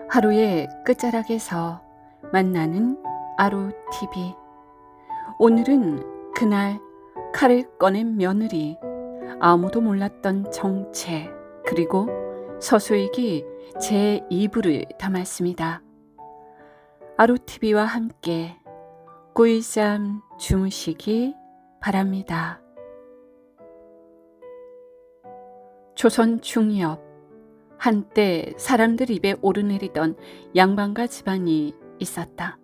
하루의 끝자락에서 만나는 아루TV. 오늘은 그날 칼을 꺼낸 며느리, 아무도 몰랐던 정체, 그리고 서수익이 제2부를 담았습니다. 아루TV와 함께 꿀잠 주무시기 바랍니다. 조선 중엽, 한때 사람들 입에 오르내리던 양반가 집안이 있었다.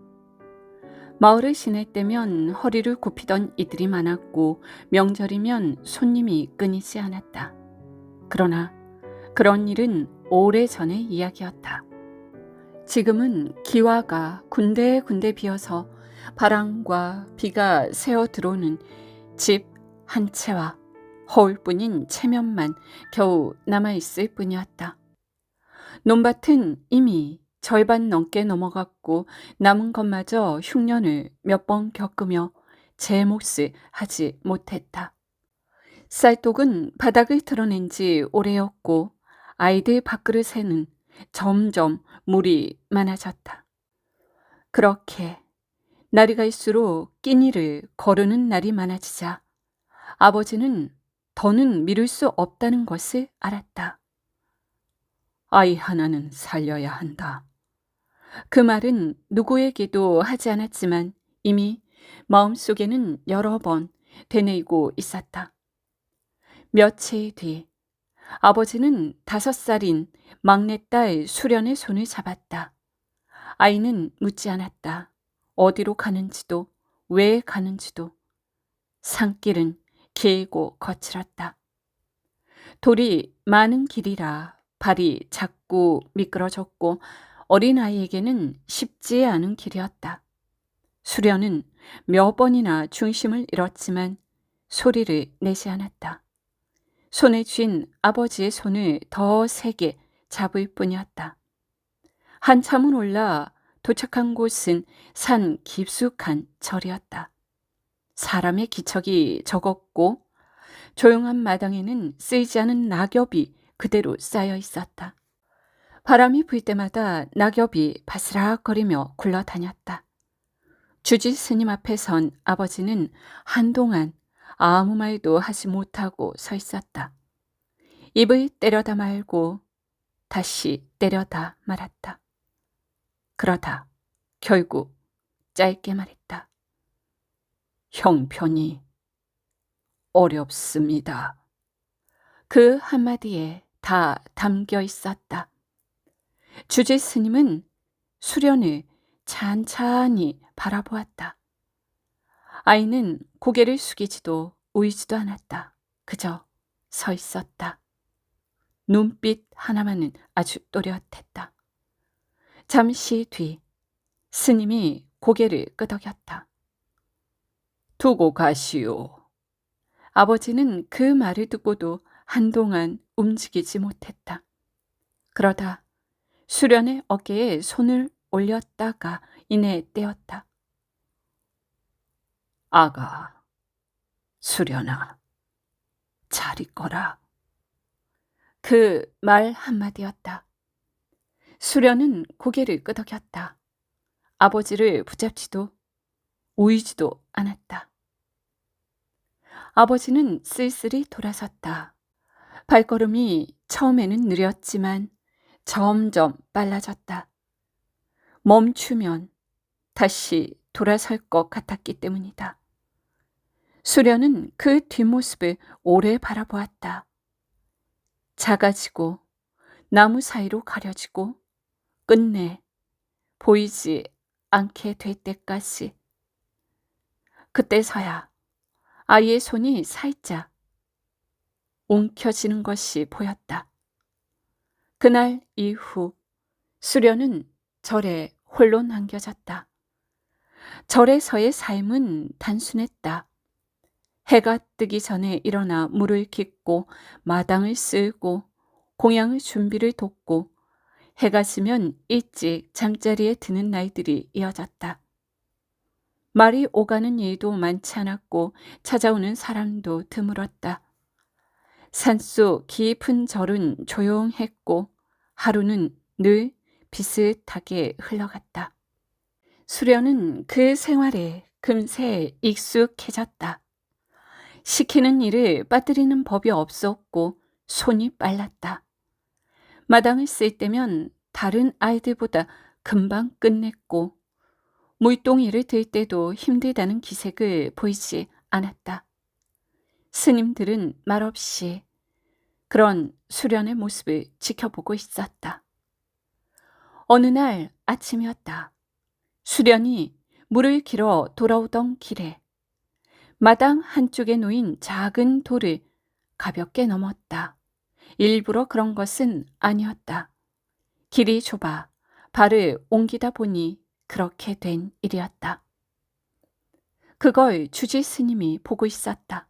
마을을 지낼 때면 허리를 굽히던 이들이 많았고 명절이면 손님이 끊이지 않았다. 그러나 그런 일은 오래전의 이야기였다. 지금은 기와가 군데군데 비어서 바람과 비가 새어 들어오는 집 한 채와 허울뿐인 체면만 겨우 남아있을 뿐이었다. 논밭은 이미 절반 넘게 넘어갔고 남은 것마저 흉년을 몇 번 겪으며 제 몫을 하지 못했다. 쌀독은 바닥을 드러낸 지 오래였고 아이들 밥그릇에는 점점 물이 많아졌다. 그렇게 날이 갈수록 끼니를 거르는 날이 많아지자 아버지는 더는 미룰 수 없다는 것을 알았다. 아이 하나는 살려야 한다. 그 말은 누구에게도 하지 않았지만 이미 마음속에는 여러 번 되뇌이고 있었다. 며칠 뒤 아버지는 5살인 막내딸 수련의 손을 잡았다. 아이는 묻지 않았다. 어디로 가는지도 왜 가는지도. 산길은 길고 거칠었다. 돌이 많은 길이라 발이 자꾸 미끄러졌고 어린아이에게는 쉽지 않은 길이었다. 수련은 몇 번이나 중심을 잃었지만 소리를 내지 않았다. 손에 쥔 아버지의 손을 더 세게 잡을 뿐이었다. 한참을 올라 도착한 곳은 산 깊숙한 절이었다. 사람의 기척이 적었고 조용한 마당에는 쓰이지 않은 낙엽이 그대로 쌓여 있었다. 바람이 불 때마다 낙엽이 바스락거리며 굴러다녔다. 주지 스님 앞에 선 아버지는 한동안 아무 말도 하지 못하고 서 있었다. 입을 때려다 말고 다시 때려다 말았다. 그러다 결국 짧게 말했다. 형편이 어렵습니다. 그 한마디에 다 담겨 있었다. 주지 스님은 수련을 찬찬히 바라보았다. 아이는 고개를 숙이지도 울지도 않았다. 그저 서 있었다. 눈빛 하나만은 아주 또렷했다. 잠시 뒤 스님이 고개를 끄덕였다. 두고 가시오. 아버지는 그 말을 듣고도 한동안 움직이지 못했다. 그러다 수련의 어깨에 손을 올렸다가 이내 떼었다. 아가, 수련아, 잘 있거라. 그 말 한마디였다. 수련은 고개를 끄덕였다. 아버지를 붙잡지도 우이지도 않았다. 아버지는 쓸쓸히 돌아섰다. 발걸음이 처음에는 느렸지만 점점 빨라졌다. 멈추면 다시 돌아설 것 같았기 때문이다. 수련은 그 뒷모습을 오래 바라보았다. 작아지고 나무 사이로 가려지고 끝내 보이지 않게 될 때까지. 그때서야 아이의 손이 살짝 움켜쥐는 것이 보였다. 그날 이후 수련은 절에 홀로 남겨졌다. 절에서의 삶은 단순했다. 해가 뜨기 전에 일어나 물을 깃고 마당을 쓸고 공양의 준비를 돕고 해가 지면 일찍 잠자리에 드는 날들이 이어졌다. 말이 오가는 일도 많지 않았고 찾아오는 사람도 드물었다. 산속 깊은 절은 조용했고 하루는 늘 비슷하게 흘러갔다. 수련은 그 생활에 금세 익숙해졌다. 시키는 일을 빠뜨리는 법이 없었고 손이 빨랐다. 마당을 쓸 때면 다른 아이들보다 금방 끝냈고 물동이를 들 때도 힘들다는 기색을 보이지 않았다. 스님들은 말없이 그런 수련의 모습을 지켜보고 있었다. 어느 날 아침이었다. 수련이 물을 길어 돌아오던 길에 마당 한쪽에 놓인 작은 돌을 가볍게 넘었다. 일부러 그런 것은 아니었다. 길이 좁아 발을 옮기다 보니 그렇게 된 일이었다. 그걸 주지 스님이 보고 있었다.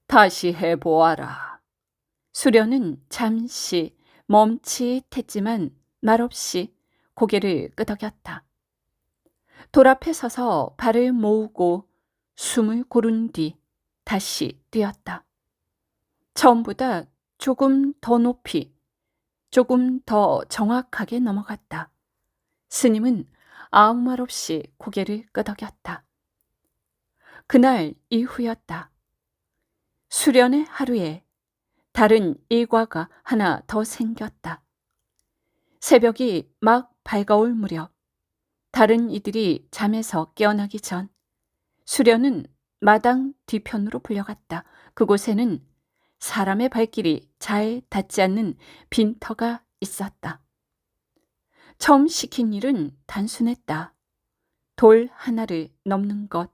다시 해보아라. 수련은 잠시 멈칫했지만 말없이 고개를 끄덕였다. 돌 앞에 서서 발을 모으고 숨을 고른 뒤 다시 뛰었다. 처음보다 조금 더 높이, 조금 더 정확하게 넘어갔다. 스님은 아무 말 없이 고개를 끄덕였다. 그날 이후였다. 수련의 하루에 다른 일과가 하나 더 생겼다. 새벽이 막 밝아올 무렵 다른 이들이 잠에서 깨어나기 전 수련은 마당 뒤편으로 불려갔다. 그곳에는 사람의 발길이 잘 닿지 않는 빈터가 있었다. 처음 시킨 일은 단순했다. 돌 하나를 넘는 것.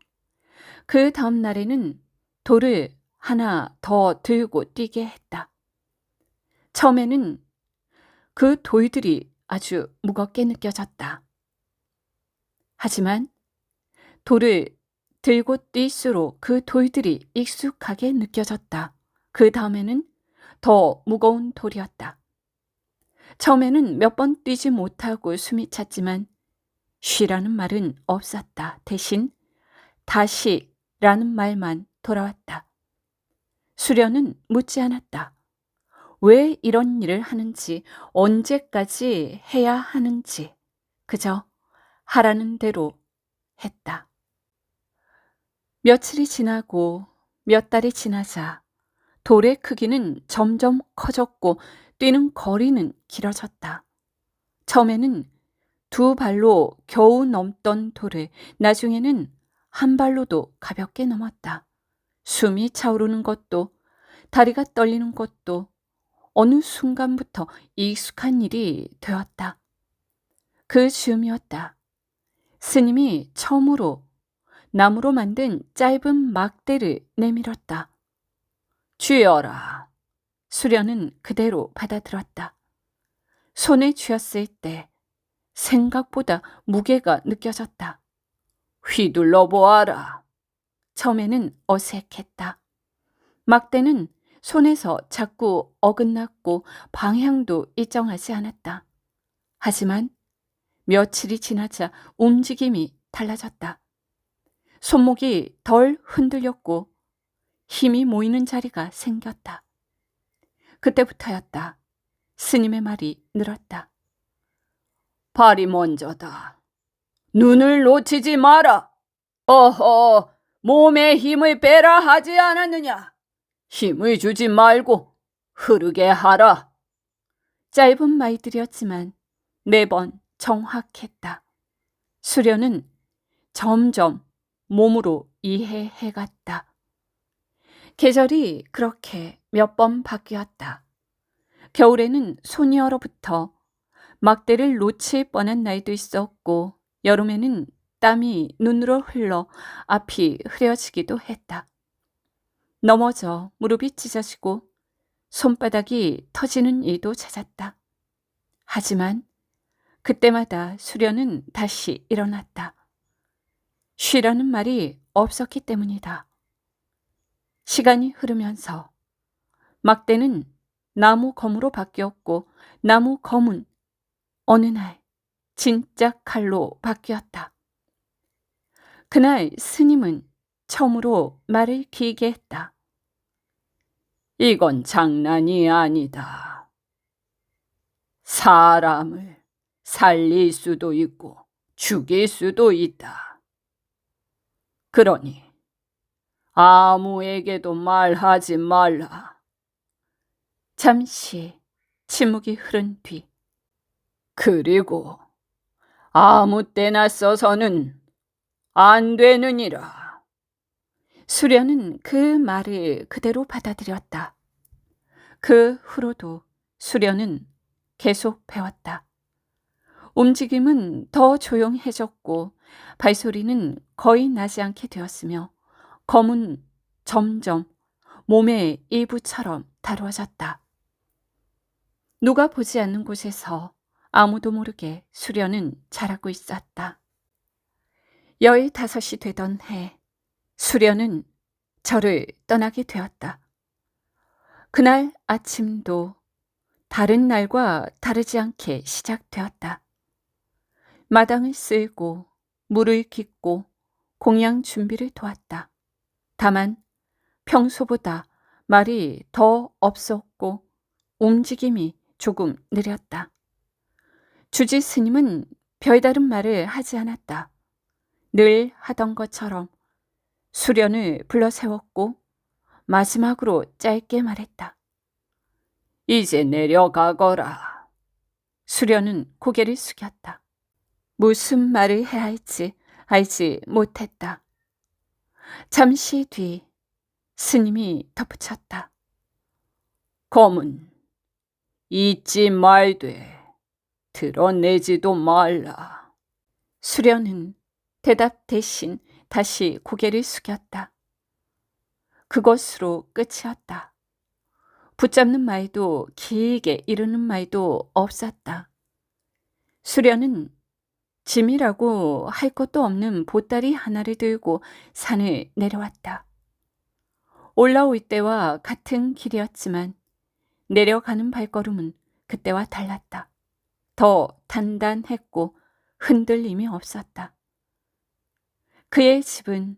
그 다음 날에는 돌을 하나 더 들고 뛰게 했다. 처음에는 그 돌들이 아주 무겁게 느껴졌다. 하지만 돌을 들고 뛸수록 그 돌들이 익숙하게 느껴졌다. 그 다음에는 더 무거운 돌이었다. 처음에는 몇 번 뛰지 못하고 숨이 찼지만 쉬라는 말은 없었다. 대신 다시라는 말만 돌아왔다. 수련은 묻지 않았다. 왜 이런 일을 하는지, 언제까지 해야 하는지 그저 하라는 대로 했다. 며칠이 지나고 몇 달이 지나자 돌의 크기는 점점 커졌고 뛰는 거리는 길어졌다. 처음에는 두 발로 겨우 넘던 돌을 나중에는 한 발로도 가볍게 넘었다. 숨이 차오르는 것도 다리가 떨리는 것도 어느 순간부터 익숙한 일이 되었다. 그 즈음이었다. 스님이 처음으로 나무로 만든 짧은 막대를 내밀었다. 쥐어라. 수련은 그대로 받아들었다. 손에 쥐었을 때 생각보다 무게가 느껴졌다. 휘둘러 보아라. 처음에는 어색했다. 막대는 손에서 자꾸 어긋났고 방향도 일정하지 않았다. 하지만 며칠이 지나자 움직임이 달라졌다. 손목이 덜 흔들렸고 힘이 모이는 자리가 생겼다. 그때부터였다. 스님의 말이 늘었다. 발이 먼저다. 눈을 놓치지 마라. 어허, 몸에 힘을 빼라 하지 않았느냐. 힘을 주지 말고 흐르게 하라. 짧은 말들이었지만 매번 정확했다. 수련은 점점 몸으로 이해해갔다. 계절이 그렇게 몇 번 바뀌었다. 겨울에는 손이 얼어붙어 막대를 놓칠 뻔한 날도 있었고 여름에는 땀이 눈으로 흘러 앞이 흐려지기도 했다. 넘어져 무릎이 찢어지고 손바닥이 터지는 일도 잦았다. 하지만 그때마다 수련은 다시 일어났다. 쉬라는 말이 없었기 때문이다. 시간이 흐르면서 막대는 나무 검으로 바뀌었고 나무 검은 어느 날 진짜 칼로 바뀌었다. 그날 스님은 처음으로 말을 길게 했다. 이건 장난이 아니다. 사람을 살릴 수도 있고 죽일 수도 있다. 그러니 아무에게도 말하지 말라. 잠시 침묵이 흐른 뒤 그리고 아무 때나 써서는 안 되느니라. 수련은 그 말을 그대로 받아들였다. 그 후로도 수련은 계속 배웠다. 움직임은 더 조용해졌고 발소리는 거의 나지 않게 되었으며 검은 점점 몸의 일부처럼 다루어졌다. 누가 보지 않는 곳에서 아무도 모르게 수련은 자라고 있었다. 15이 되던 해 수련은 저를 떠나게 되었다. 그날 아침도 다른 날과 다르지 않게 시작되었다. 마당을 쓸고 물을 깃고 공양 준비를 도왔다. 다만 평소보다 말이 더 없었고 움직임이 조금 느렸다. 주지 스님은 별다른 말을 하지 않았다. 늘 하던 것처럼 수련을 불러 세웠고 마지막으로 짧게 말했다. 이제 내려가거라. 수련은 고개를 숙였다. 무슨 말을 해야 할지 알지 못했다. 잠시 뒤 스님이 덧붙였다. 검은 잊지 말되 드러내지도 말라. 수련은 대답 대신 다시 고개를 숙였다. 그것으로 끝이었다. 붙잡는 말도 길게 이르는 말도 없었다. 수련은 짐이라고 할 것도 없는 보따리 하나를 들고 산을 내려왔다. 올라올 때와 같은 길이었지만 내려가는 발걸음은 그때와 달랐다. 더 단단했고 흔들림이 없었다. 그의 집은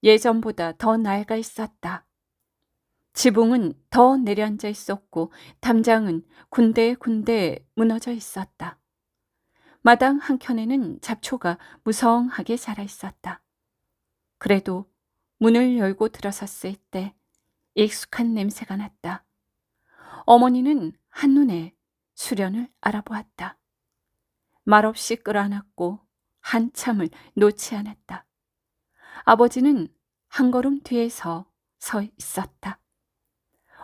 예전보다 더 낡아 있었다. 지붕은 더 내려앉아 있었고 담장은 군데군데 무너져 있었다. 마당 한켠에는 잡초가 무성하게 자라 있었다. 그래도 문을 열고 들어섰을 때 익숙한 냄새가 났다. 어머니는 한눈에 수련을 알아보았다. 말없이 끌어안았고 한참을 놓지 않았다. 아버지는 한 걸음 뒤에서 서 있었다.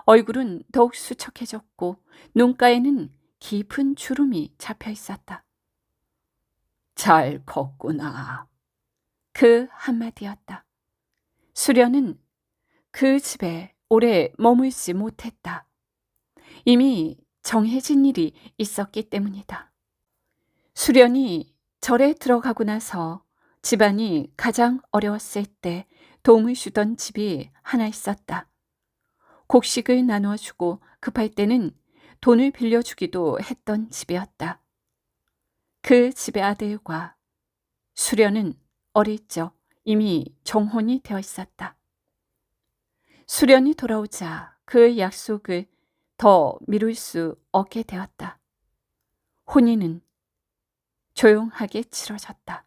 얼굴은 더욱 수척해졌고 눈가에는 깊은 주름이 잡혀 있었다. 잘 컸구나. 그 한마디였다. 수련은 그 집에 오래 머물지 못했다. 이미 정해진 일이 있었기 때문이다. 수련이 절에 들어가고 나서 집안이 가장 어려웠을 때 도움을 주던 집이 하나 있었다. 곡식을 나누어주고 급할 때는 돈을 빌려주기도 했던 집이었다. 그 집의 아들과 수련은 어릴 적 이미 정혼이 되어 있었다. 수련이 돌아오자 그 약속을 더 미룰 수 없게 되었다. 혼인은 조용하게 치러졌다.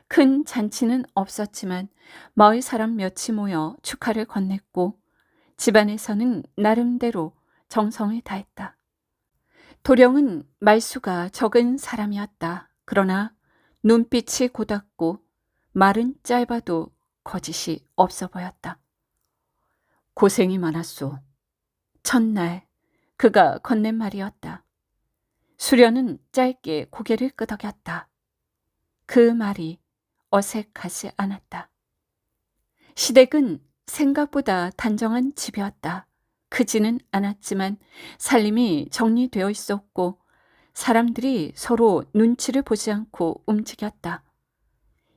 큰 잔치는 없었지만 마을 사람 몇이 모여 축하를 건넸고 집안에서는 나름대로 정성을 다했다. 도령은 말수가 적은 사람이었다. 그러나 눈빛이 고닫고 말은 짧아도 거짓이 없어 보였다. 고생이 많았소. 첫날 그가 건넨 말이었다. 수련은 짧게 고개를 끄덕였다. 그 말이 어색하지 않았다. 시댁은 생각보다 단정한 집이었다. 크지는 않았지만 살림이 정리되어 있었고 사람들이 서로 눈치를 보지 않고 움직였다.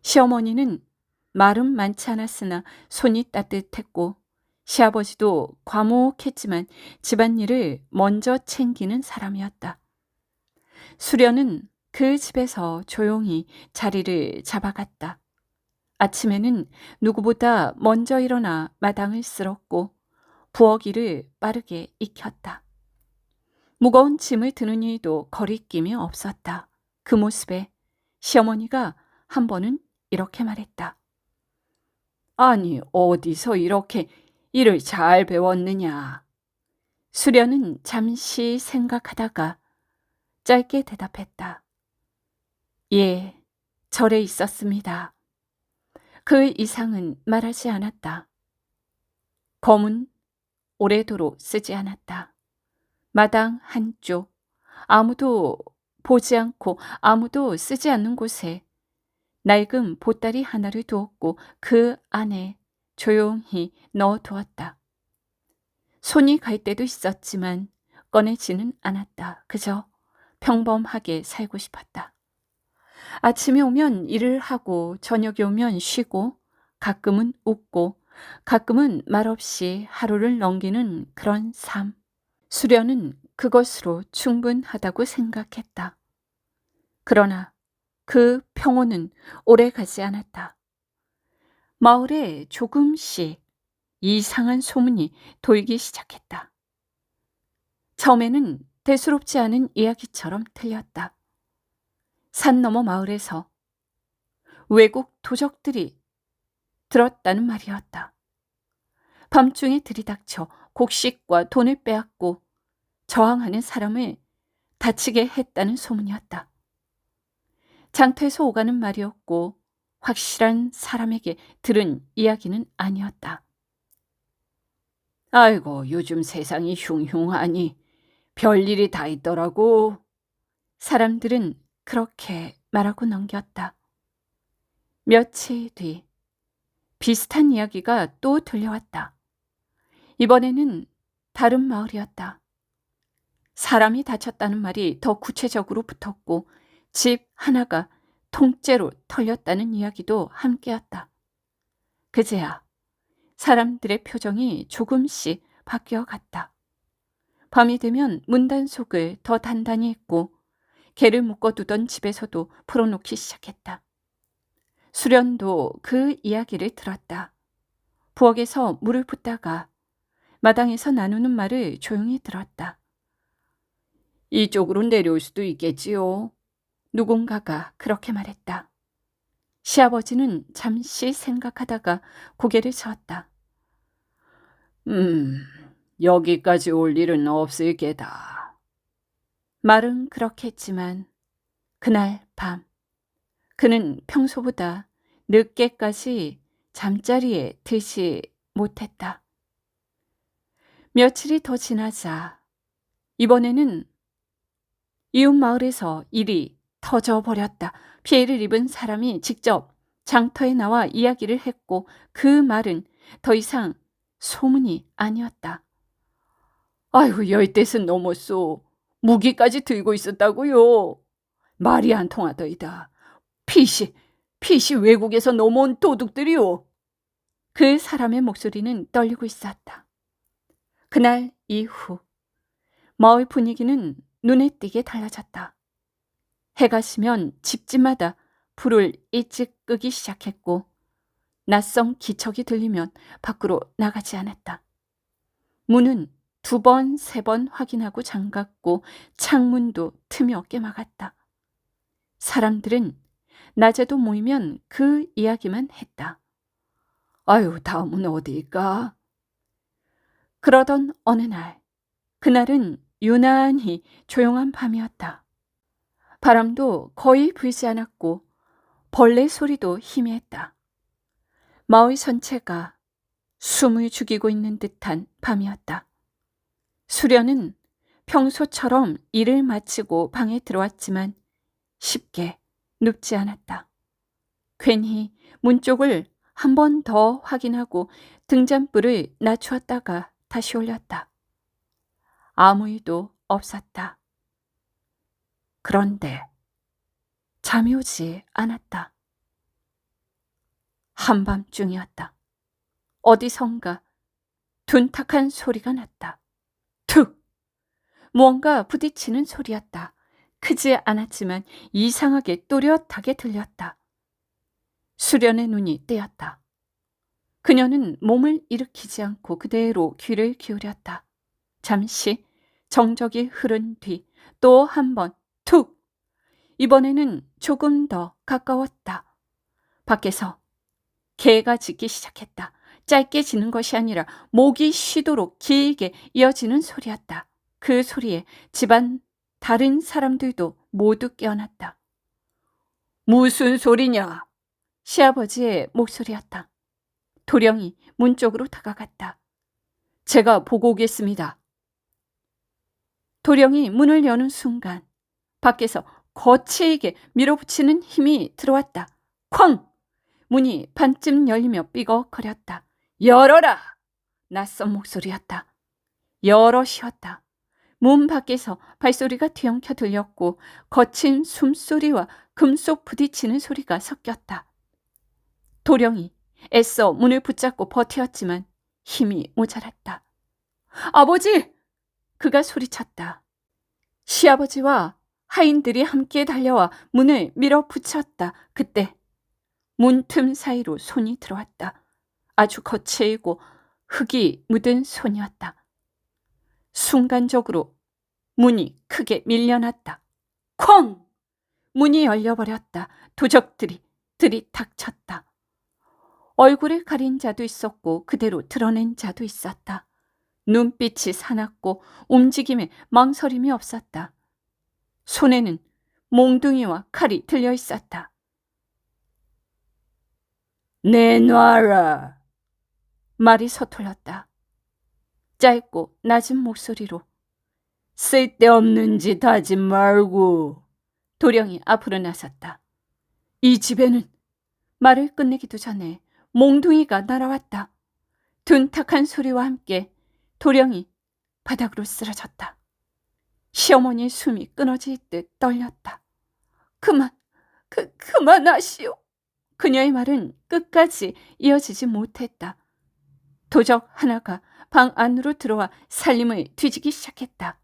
시어머니는 말은 많지 않았으나 손이 따뜻했고 시아버지도 과묵했지만 집안일을 먼저 챙기는 사람이었다. 수련은 그 집에서 조용히 자리를 잡아갔다. 아침에는 누구보다 먼저 일어나 마당을 쓸었고 부엌일을 빠르게 익혔다. 무거운 짐을 드는 이도 거리낌이 없었다. 그 모습에 시어머니가 한 번은 이렇게 말했다. 아니, 어디서 이렇게 일을 잘 배웠느냐? 수련은 잠시 생각하다가 짧게 대답했다. 예, 절에 있었습니다. 그 이상은 말하지 않았다. 검은 오래도록 쓰지 않았다. 마당 한쪽, 아무도 보지 않고 아무도 쓰지 않는 곳에 낡은 보따리 하나를 두었고 그 안에 조용히 넣어두었다. 손이 갈 때도 있었지만 꺼내지는 않았다. 그저 평범하게 살고 싶었다. 아침에 오면 일을 하고 저녁에 오면 쉬고 가끔은 웃고 가끔은 말없이 하루를 넘기는 그런 삶. 수련은 그것으로 충분하다고 생각했다. 그러나 그 평온은 오래 가지 않았다. 마을에 조금씩 이상한 소문이 돌기 시작했다. 처음에는 대수롭지 않은 이야기처럼 들렸다. 산 너머 마을에서 외국 도적들이 들었다는 말이었다. 밤중에 들이닥쳐 곡식과 돈을 빼앗고 저항하는 사람을 다치게 했다는 소문이었다. 장터에서 오가는 말이었고 확실한 사람에게 들은 이야기는 아니었다. 아이고, 요즘 세상이 흉흉하니 별일이 다 있더라고. 사람들은 그렇게 말하고 넘겼다. 며칠 뒤 비슷한 이야기가 또 들려왔다. 이번에는 다른 마을이었다. 사람이 다쳤다는 말이 더 구체적으로 붙었고 집 하나가 통째로 털렸다는 이야기도 함께였다. 그제야 사람들의 표정이 조금씩 바뀌어갔다. 밤이 되면 문단속을 더 단단히 했고 개를 묶어두던 집에서도 풀어놓기 시작했다. 수련도 그 이야기를 들었다. 부엌에서 물을 붓다가 마당에서 나누는 말을 조용히 들었다. 이쪽으로 내려올 수도 있겠지요. 누군가가 그렇게 말했다. 시아버지는 잠시 생각하다가 고개를 저었다. 여기까지 올 일은 없을 게다. 말은 그렇게 했지만 그날 밤 그는 평소보다 늦게까지 잠자리에 들지 못했다. 며칠이 더 지나자 이번에는 이웃 마을에서 일이 터져버렸다. 피해를 입은 사람이 직접 장터에 나와 이야기를 했고 그 말은 더 이상 소문이 아니었다. 아이고, 10대는 넘었소. 무기까지 들고 있었다고요. 말이 안 통하더이다. 핏이 외국에서 넘어온 도둑들이요. 그 사람의 목소리는 떨리고 있었다. 그날 이후 마을 분위기는 눈에 띄게 달라졌다. 해가 지면 집집마다 불을 일찍 끄기 시작했고 낯선 기척이 들리면 밖으로 나가지 않았다. 문은 2번, 3번 확인하고 잠갔고 창문도 틈이 없게 막았다. 사람들은 낮에도 모이면 그 이야기만 했다. 아유, 다음은 어디일까? 그러던 어느 날, 그날은 유난히 조용한 밤이었다. 바람도 거의 불지 않았고 벌레 소리도 희미했다. 마을 전체가 숨을 죽이고 있는 듯한 밤이었다. 수련은 평소처럼 일을 마치고 방에 들어왔지만 쉽게 눕지 않았다. 괜히 문 쪽을 한 번 더 확인하고 등잔불을 낮추었다가 다시 올렸다. 아무 일도 없었다. 그런데 잠이 오지 않았다. 한밤중이었다. 어디선가 둔탁한 소리가 났다. 툭! 무언가 부딪히는 소리였다. 크지 않았지만 이상하게 또렷하게 들렸다. 수련의 눈이 뜨였다. 그녀는 몸을 일으키지 않고 그대로 귀를 기울였다. 잠시 정적이 흐른 뒤 또 한 번 툭! 이번에는 조금 더 가까웠다. 밖에서 개가 짖기 시작했다. 짧게 짖는 것이 아니라 목이 쉬도록 길게 이어지는 소리였다. 그 소리에 집안 다른 사람들도 모두 깨어났다. 무슨 소리냐? 시아버지의 목소리였다. 도령이 문 쪽으로 다가갔다. 제가 보고 오겠습니다. 도령이 문을 여는 순간 밖에서 거칠게 밀어붙이는 힘이 들어왔다. 쾅! 문이 반쯤 열리며 삐걱거렸다. 열어라! 낯선 목소리였다. 여럿이었다. 문 밖에서 발소리가 뒤엉켜 들렸고 거친 숨소리와 금속 부딪히는 소리가 섞였다. 도령이 애써 문을 붙잡고 버텼지만 힘이 모자랐다. 아버지! 그가 소리쳤다. 시아버지와 하인들이 함께 달려와 문을 밀어붙였다. 그때 문틈 사이로 손이 들어왔다. 아주 거칠고 흙이 묻은 손이었다. 순간적으로 문이 크게 밀려났다. 쾅! 문이 열려버렸다. 도적들이 들이닥쳤다. 얼굴을 가린 자도 있었고 그대로 드러낸 자도 있었다. 눈빛이 사납고 움직임에 망설임이 없었다. 손에는 몽둥이와 칼이 들려 있었다. 내놔라. 말이 서툴렀다. 짧고 낮은 목소리로 쓸데없는 짓 하지 말고. 도령이 앞으로 나섰다. 이 집에는 말을 끝내기도 전에 몽둥이가 날아왔다. 둔탁한 소리와 함께 도령이 바닥으로 쓰러졌다. 시어머니의 숨이 끊어질 듯 떨렸다. 그만하시오. 그녀의 말은 끝까지 이어지지 못했다. 도적 하나가 방 안으로 들어와 살림을 뒤지기 시작했다.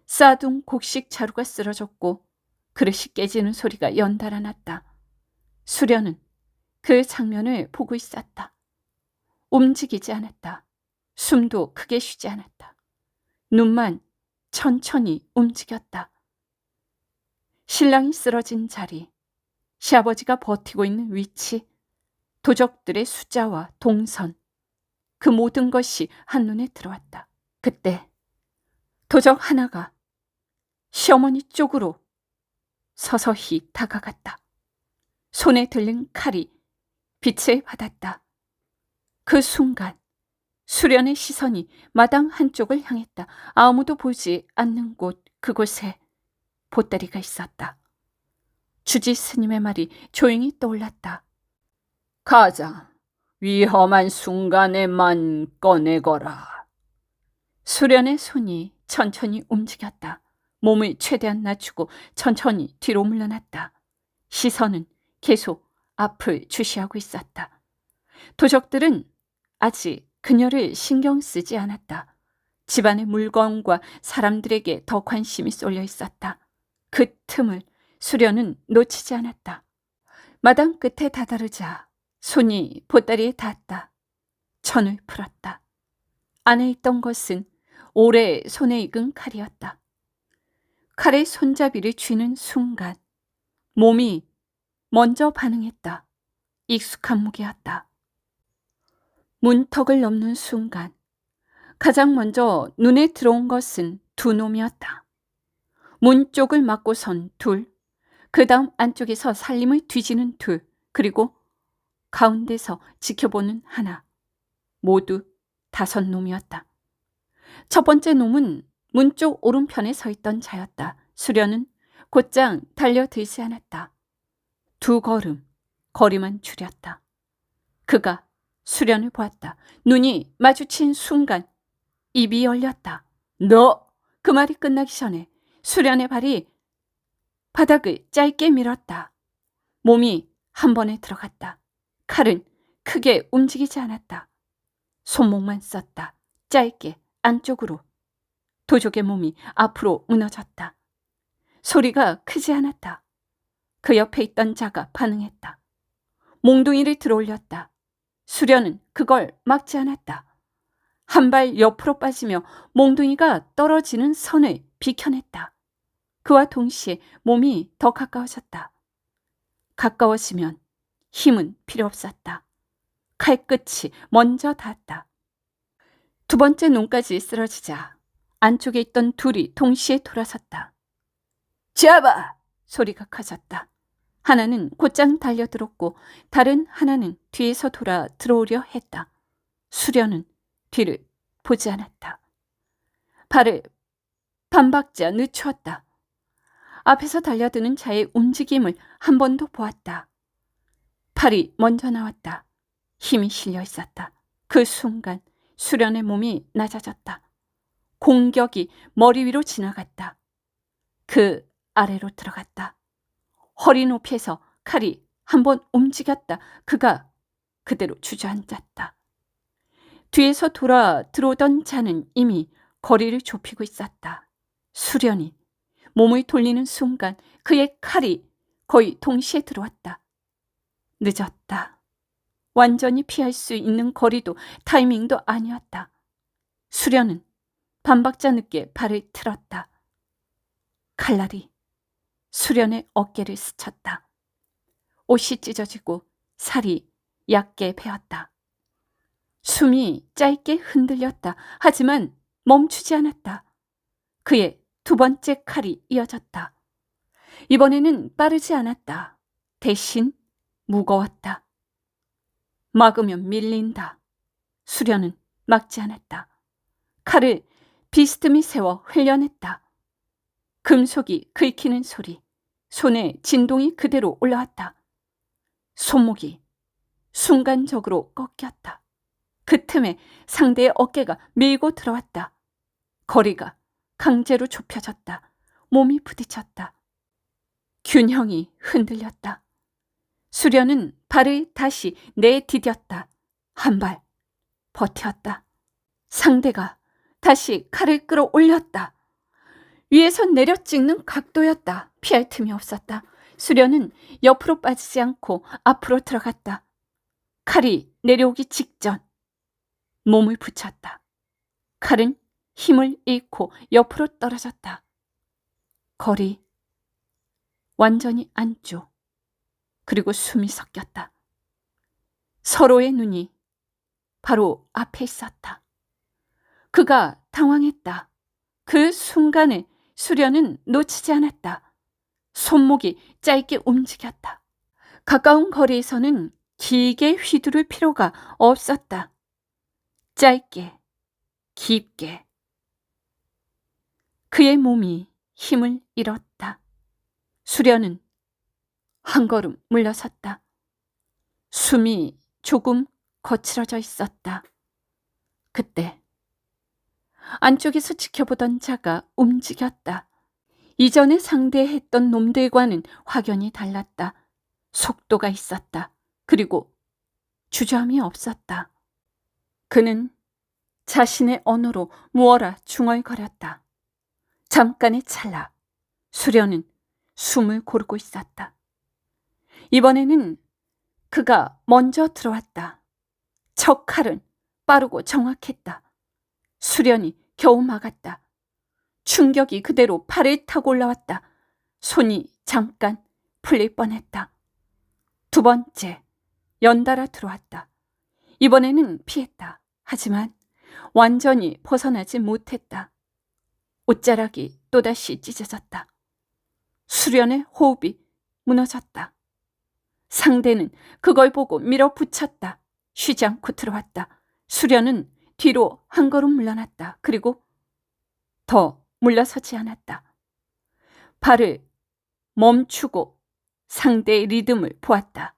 쌓아둔 곡식 자루가 쓰러졌고 그릇이 깨지는 소리가 연달아 났다. 수련은 그 장면을 보고 있었다. 움직이지 않았다. 숨도 크게 쉬지 않았다. 눈만 천천히 움직였다. 신랑이 쓰러진 자리, 시아버지가 버티고 있는 위치, 도적들의 숫자와 동선, 그 모든 것이 한눈에 들어왔다. 그때 도적 하나가 시어머니 쪽으로 서서히 다가갔다. 손에 들린 칼이 빛을 받았다. 그 순간 수련의 시선이 마당 한쪽을 향했다. 아무도 보지 않는 곳, 그곳에 보따리가 있었다. 주지 스님의 말이 조용히 떠올랐다. 가장 위험한 순간에만 꺼내거라. 수련의 손이 천천히 움직였다. 몸을 최대한 낮추고 천천히 뒤로 물러났다. 시선은 계속 앞을 주시하고 있었다. 도적들은 아직 그녀를 신경 쓰지 않았다. 집안의 물건과 사람들에게 더 관심이 쏠려 있었다. 그 틈을 수련은 놓치지 않았다. 마당 끝에 다다르자 손이 보따리에 닿았다. 천을 풀었다. 안에 있던 것은 오래 손에 익은 칼이었다. 칼의 손잡이를 쥐는 순간 몸이 먼저 반응했다. 익숙한 무게였다. 문턱을 넘는 순간 가장 먼저 눈에 들어온 것은 두 놈이었다. 문 쪽을 막고 선 둘, 그 다음 안쪽에서 살림을 뒤지는 둘, 그리고 가운데서 지켜보는 하나. 모두 5놈이었다. 첫 번째 놈은 문 쪽 오른편에 서 있던 자였다. 수련은 곧장 달려들지 않았다. 2걸음 거리만 줄였다. 그가 수련을 보았다. 눈이 마주친 순간 입이 열렸다. 너! 그 말이 끝나기 전에 수련의 발이 바닥을 짧게 밀었다. 몸이 한 번에 들어갔다. 칼은 크게 움직이지 않았다. 손목만 썼다. 짧게 안쪽으로. 도적의 몸이 앞으로 무너졌다. 소리가 크지 않았다. 그 옆에 있던 자가 반응했다. 몽둥이를 들어올렸다. 수련은 그걸 막지 않았다. 한 발 옆으로 빠지며 몽둥이가 떨어지는 선을 비켜냈다. 그와 동시에 몸이 더 가까워졌다. 가까워지면 힘은 필요 없었다. 칼끝이 먼저 닿았다. 두 번째 놈까지 쓰러지자 안쪽에 있던 둘이 동시에 돌아섰다. 잡아! 소리가 커졌다. 하나는 곧장 달려들었고 다른 하나는 뒤에서 돌아 들어오려 했다. 수련은 뒤를 보지 않았다. 발을 반박자 늦추었다. 앞에서 달려드는 자의 움직임을 한 번 더 보았다. 팔이 먼저 나왔다. 힘이 실려 있었다. 그 순간 수련의 몸이 낮아졌다. 공격이 머리 위로 지나갔다. 그 아래로 들어갔다. 허리 높이에서 칼이 한번 움직였다. 그가 그대로 주저앉았다. 뒤에서 돌아 들어오던 자는 이미 거리를 좁히고 있었다. 수련이 몸을 돌리는 순간 그의 칼이 거의 동시에 들어왔다. 늦었다. 완전히 피할 수 있는 거리도 타이밍도 아니었다. 수련은 반박자 늦게 발을 틀었다. 칼날이 수련의 어깨를 스쳤다. 옷이 찢어지고 살이 얕게 베었다. 숨이 짧게 흔들렸다. 하지만 멈추지 않았다. 그의 두 번째 칼이 이어졌다. 이번에는 빠르지 않았다. 대신 무거웠다. 막으면 밀린다. 수련은 막지 않았다. 칼을 비스듬히 세워 흘려냈다. 금속이 긁히는 소리, 손에 진동이 그대로 올라왔다. 손목이 순간적으로 꺾였다. 그 틈에 상대의 어깨가 밀고 들어왔다. 거리가 강제로 좁혀졌다. 몸이 부딪혔다. 균형이 흔들렸다. 수련은 발을 다시 내디뎠다. 한 발 버텼다. 상대가 다시 칼을 끌어올렸다. 위에서 내려 찍는 각도였다. 피할 틈이 없었다. 수련은 옆으로 빠지지 않고 앞으로 들어갔다. 칼이 내려오기 직전 몸을 붙였다. 칼은 힘을 잃고 옆으로 떨어졌다. 거리 완전히 안쪽. 그리고 숨이 섞였다. 서로의 눈이 바로 앞에 있었다. 그가 당황했다. 그 순간을 수련은 놓치지 않았다. 손목이 짧게 움직였다. 가까운 거리에서는 길게 휘두를 필요가 없었다. 짧게, 깊게. 그의 몸이 힘을 잃었다. 수련은 한 걸음 물러섰다. 숨이 조금 거칠어져 있었다. 그때 안쪽에서 지켜보던 자가 움직였다. 이전에 상대했던 놈들과는 확연히 달랐다. 속도가 있었다. 그리고 주저함이 없었다. 그는 자신의 언어로 무어라 중얼거렸다. 잠깐의 찰나 수련은 숨을 고르고 있었다. 이번에는 그가 먼저 들어왔다. 첫 칼은 빠르고 정확했다. 수련이 겨우 막았다. 충격이 그대로 팔을 타고 올라왔다. 손이 잠깐 풀릴 뻔했다. 두 번째, 연달아 들어왔다. 이번에는 피했다. 하지만 완전히 벗어나지 못했다. 옷자락이 또다시 찢어졌다. 수련의 호흡이 무너졌다. 상대는 그걸 보고 밀어붙였다. 쉬지 않고 들어왔다. 수련은 뒤로 한 걸음 물러났다. 그리고 더 물러서지 않았다. 발을 멈추고 상대의 리듬을 보았다.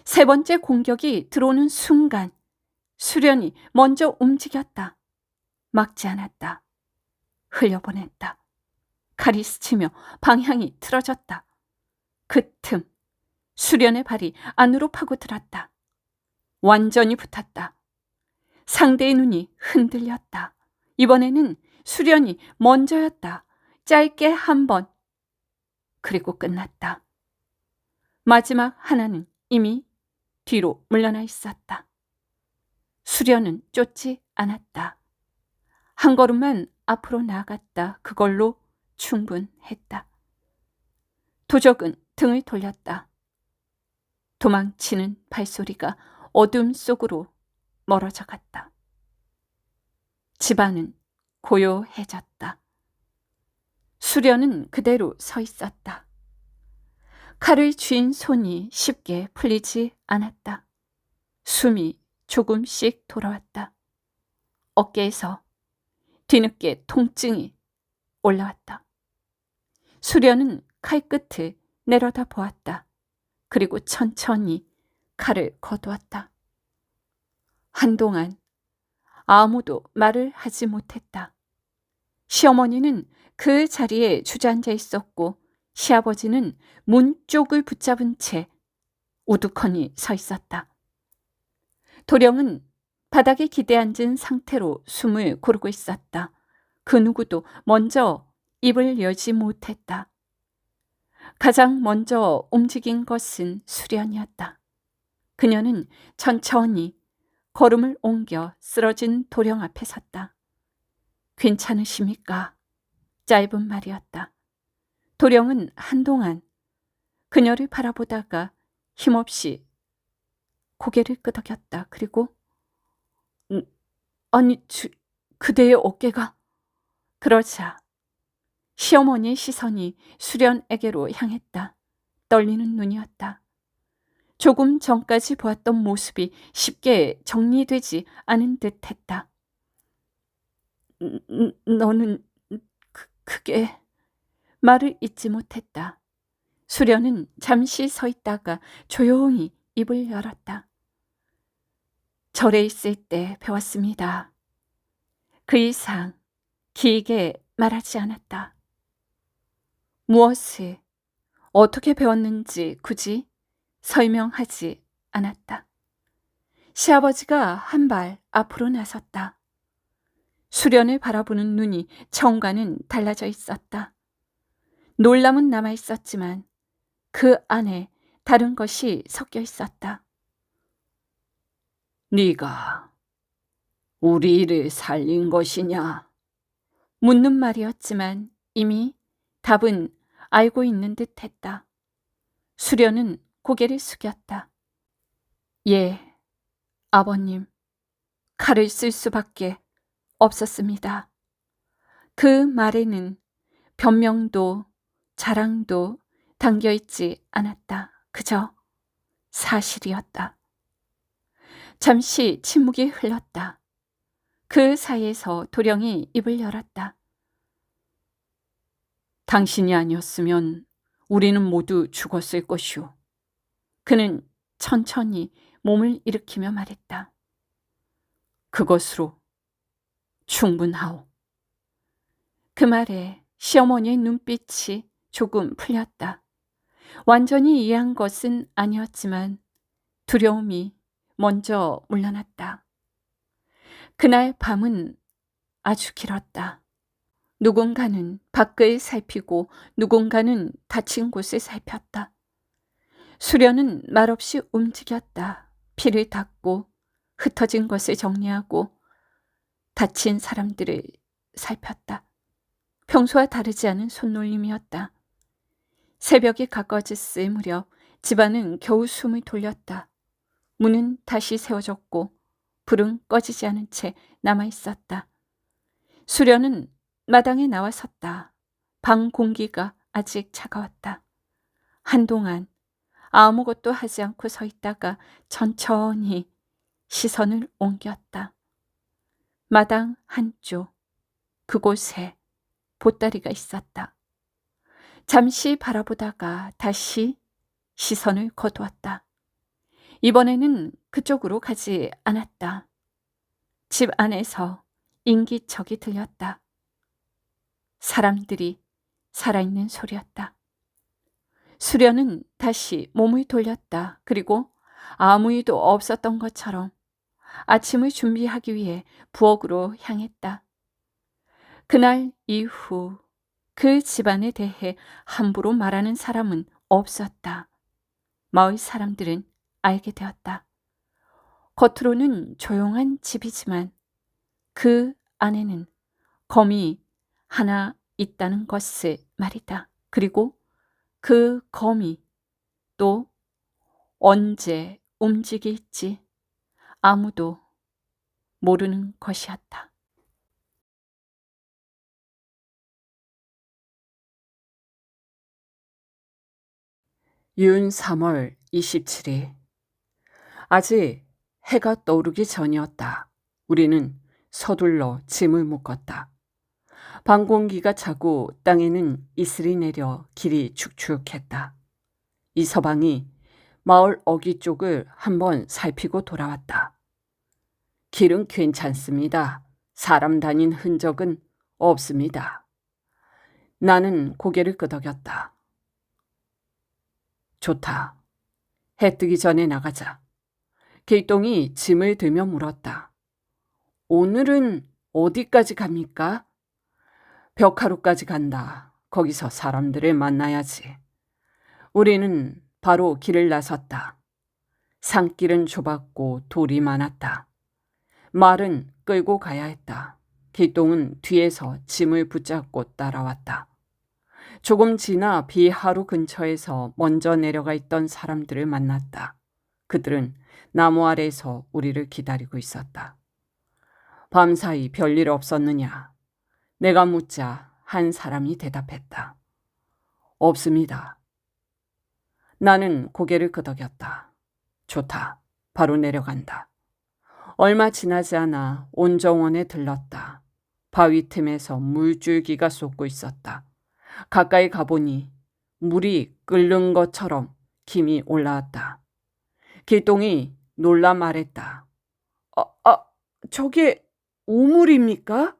세 번째 공격이 들어오는 순간 수련이 먼저 움직였다. 막지 않았다. 흘려보냈다. 칼이 스치며 방향이 틀어졌다. 그 틈 수련의 발이 안으로 파고들었다. 완전히 붙었다. 상대의 눈이 흔들렸다. 이번에는 수련이 먼저였다. 짧게 한 번. 그리고 끝났다. 마지막 하나는 이미 뒤로 물러나 있었다. 수련은 쫓지 않았다. 한 걸음만 앞으로 나아갔다. 그걸로 충분했다. 도적은 등을 돌렸다. 도망치는 발소리가 어둠 속으로 멀어져 갔다. 집안은 고요해졌다. 수련은 그대로 서 있었다. 칼을 쥔 손이 쉽게 풀리지 않았다. 숨이 조금씩 돌아왔다. 어깨에서 뒤늦게 통증이 올라왔다. 수련은 칼끝을 내려다 보았다. 그리고 천천히 칼을 거두었다. 한동안 아무도 말을 하지 못했다. 시어머니는 그 자리에 주저앉아 있었고 시아버지는 문 쪽을 붙잡은 채 우두커니 서 있었다. 도령은 바닥에 기대앉은 상태로 숨을 고르고 있었다. 그 누구도 먼저 입을 열지 못했다. 가장 먼저 움직인 것은 수련이었다. 그녀는 천천히 걸음을 옮겨 쓰러진 도령 앞에 섰다. 괜찮으십니까? 짧은 말이었다. 도령은 한동안 그녀를 바라보다가 힘없이 고개를 끄덕였다. 그리고 아니, 그대의 어깨가... 그러자 시어머니의 시선이 수련에게로 향했다. 떨리는 눈이었다. 조금 전까지 보았던 모습이 쉽게 정리되지 않은 듯했다. 너는 그게... 말을 잇지 못했다. 수련은 잠시 서 있다가 조용히 입을 열었다. 절에 있을 때 배웠습니다. 그 이상 길게 말하지 않았다. 무엇을 어떻게 배웠는지 굳이 설명하지 않았다. 시아버지가 한 발 앞으로 나섰다. 수련을 바라보는 눈이 처음과는 달라져 있었다. 놀람은 남아 있었지만 그 안에 다른 것이 섞여 있었다. 네가 우리를 살린 것이냐? 묻는 말이었지만 이미 답은 알고 있는 듯했다. 수련은 고개를 숙였다. 예, 아버님. 칼을 쓸 수밖에 없었습니다. 그 말에는 변명도 자랑도 담겨있지 않았다. 그저 사실이었다. 잠시 침묵이 흘렀다. 그 사이에서 도령이 입을 열었다. 당신이 아니었으면 우리는 모두 죽었을 것이오. 그는 천천히 몸을 일으키며 말했다. 그것으로 충분하오. 그 말에 시어머니의 눈빛이 조금 풀렸다. 완전히 이해한 것은 아니었지만 두려움이 먼저 물러났다. 그날 밤은 아주 길었다. 누군가는 밖을 살피고 누군가는 다친 곳을 살폈다. 수련은 말없이 움직였다. 피를 닦고 흩어진 것을 정리하고 다친 사람들을 살폈다. 평소와 다르지 않은 손놀림이었다. 새벽이 가까워졌을 무렵 집안은 겨우 숨을 돌렸다. 문은 다시 세워졌고 불은 꺼지지 않은 채 남아있었다. 수련은 마당에 나와 섰다. 방 공기가 아직 차가웠다. 한동안 아무것도 하지 않고 서 있다가 천천히 시선을 옮겼다. 마당 한쪽 그곳에 보따리가 있었다. 잠시 바라보다가 다시 시선을 거두었다. 이번에는 그쪽으로 가지 않았다. 집 안에서 인기척이 들렸다. 사람들이 살아있는 소리였다. 수련은 다시 몸을 돌렸다. 그리고 아무 일도 없었던 것처럼 아침을 준비하기 위해 부엌으로 향했다. 그날 이후 그 집안에 대해 함부로 말하는 사람은 없었다. 마을 사람들은 알게 되었다. 겉으로는 조용한 집이지만 그 안에는 검이 하나 있다는 것을 말이다. 그리고 그 검이 또 언제 움직일지 아무도 모르는 것이었다. 윤 3월 27일. 아직 해가 떠오르기 전이었다. 우리는 서둘러 짐을 묶었다. 밤 공기가 차고 땅에는 이슬이 내려 길이 축축했다. 이서방이 마을 어귀 쪽을 한번 살피고 돌아왔다. 길은 괜찮습니다. 사람 다닌 흔적은 없습니다. 나는 고개를 끄덕였다. 좋다. 해 뜨기 전에 나가자. 길동이 짐을 들며 물었다. 오늘은 어디까지 갑니까? 벽하루까지 간다. 거기서 사람들을 만나야지. 우리는 바로 길을 나섰다. 산길은 좁았고 돌이 많았다. 말은 끌고 가야 했다. 길동은 뒤에서 짐을 붙잡고 따라왔다. 조금 지나 비하루 근처에서 먼저 내려가 있던 사람들을 만났다. 그들은 나무 아래에서 우리를 기다리고 있었다. 밤사이 별일 없었느냐? 내가 묻자 한 사람이 대답했다. 없습니다. 나는 고개를 끄덕였다. 좋다. 바로 내려간다. 얼마 지나지 않아 온정원에 들렀다. 바위 틈에서 물줄기가 솟고 있었다. 가까이 가보니 물이 끓는 것처럼 김이 올라왔다. 길동이 놀라 말했다. 저게 오물입니까?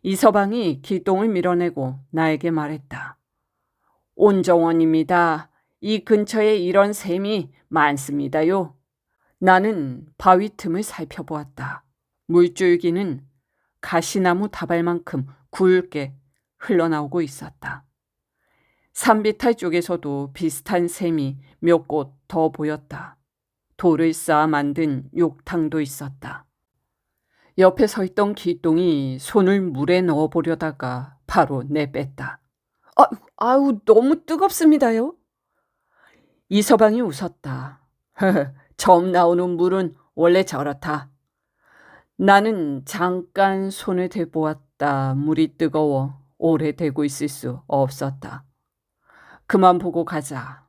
이서방이 길동을 밀어내고 나에게 말했다. 온정원입니다. 이 근처에 이런 샘이 많습니다요. 나는 바위 틈을 살펴보았다. 물줄기는 가시나무 다발만큼 굵게 흘러나오고 있었다. 산비탈 쪽에서도 비슷한 샘이 몇 곳 더 보였다. 돌을 쌓아 만든 욕탕도 있었다. 옆에 서 있던 길동이 손을 물에 넣어보려다가 바로 내뺐다. 아우, 너무 뜨겁습니다요. 이서방이 웃었다. 처음 나오는 물은 원래 저렇다. 나는 잠깐 손을 대보았다. 물이 뜨거워 오래 대고 있을 수 없었다. 그만 보고 가자.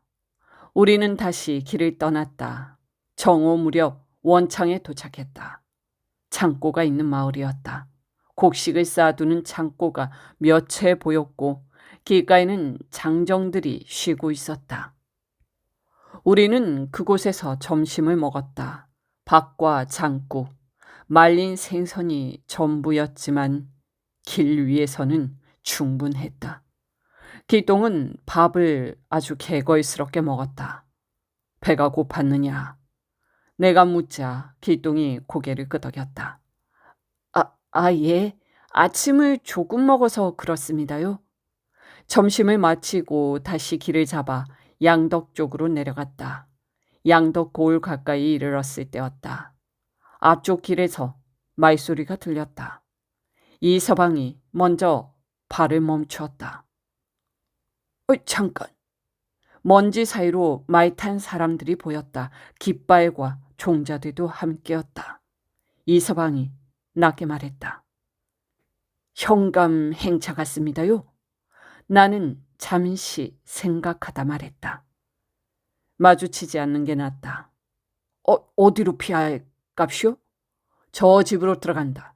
우리는 다시 길을 떠났다. 정오 무렵 원창에 도착했다. 창고가 있는 마을이었다. 곡식을 쌓아두는 창고가 몇 채 보였고 길가에는 장정들이 쉬고 있었다. 우리는 그곳에서 점심을 먹었다. 밥과 장국, 말린 생선이 전부였지만 길 위에서는 충분했다. 길동은 밥을 아주 개걸스럽게 먹었다. 배가 고팠느냐? 내가 묻자 길동이 고개를 끄덕였다. 예. 아침을 조금 먹어서 그렇습니다요. 점심을 마치고 다시 길을 잡아 양덕 쪽으로 내려갔다. 양덕 고을 가까이 이르렀을 때였다. 앞쪽 길에서 말소리가 들렸다. 이서방이 먼저 발을 멈추었다. 잠깐. 먼지 사이로 말 탄 사람들이 보였다. 깃발과 종자들도 함께였다. 이서방이 나게 말했다. 현감 행차 같습니다요. 나는 잠시 생각하다 말했다. 마주치지 않는 게 낫다. 어디로 피할 값이요? 저 집으로 들어간다.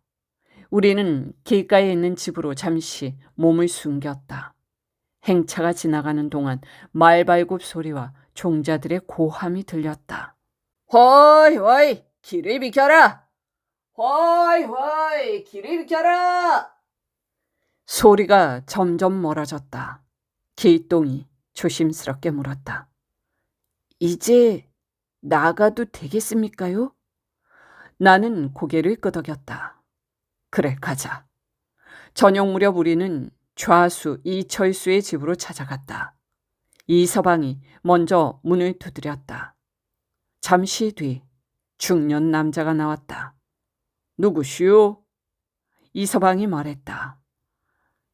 우리는 길가에 있는 집으로 잠시 몸을 숨겼다. 행차가 지나가는 동안 말발굽 소리와 종자들의 고함이 들렸다. 허이 허이 길을 비켜라. 허이 허이 길을 비켜라. 소리가 점점 멀어졌다. 길동이 조심스럽게 물었다. 이제 나가도 되겠습니까요? 나는 고개를 끄덕였다. 그래, 가자. 저녁 무렵 우리는 좌수 이철수의 집으로 찾아갔다. 이서방이 먼저 문을 두드렸다. 잠시 뒤 중년 남자가 나왔다. 누구시오? 이서방이 말했다.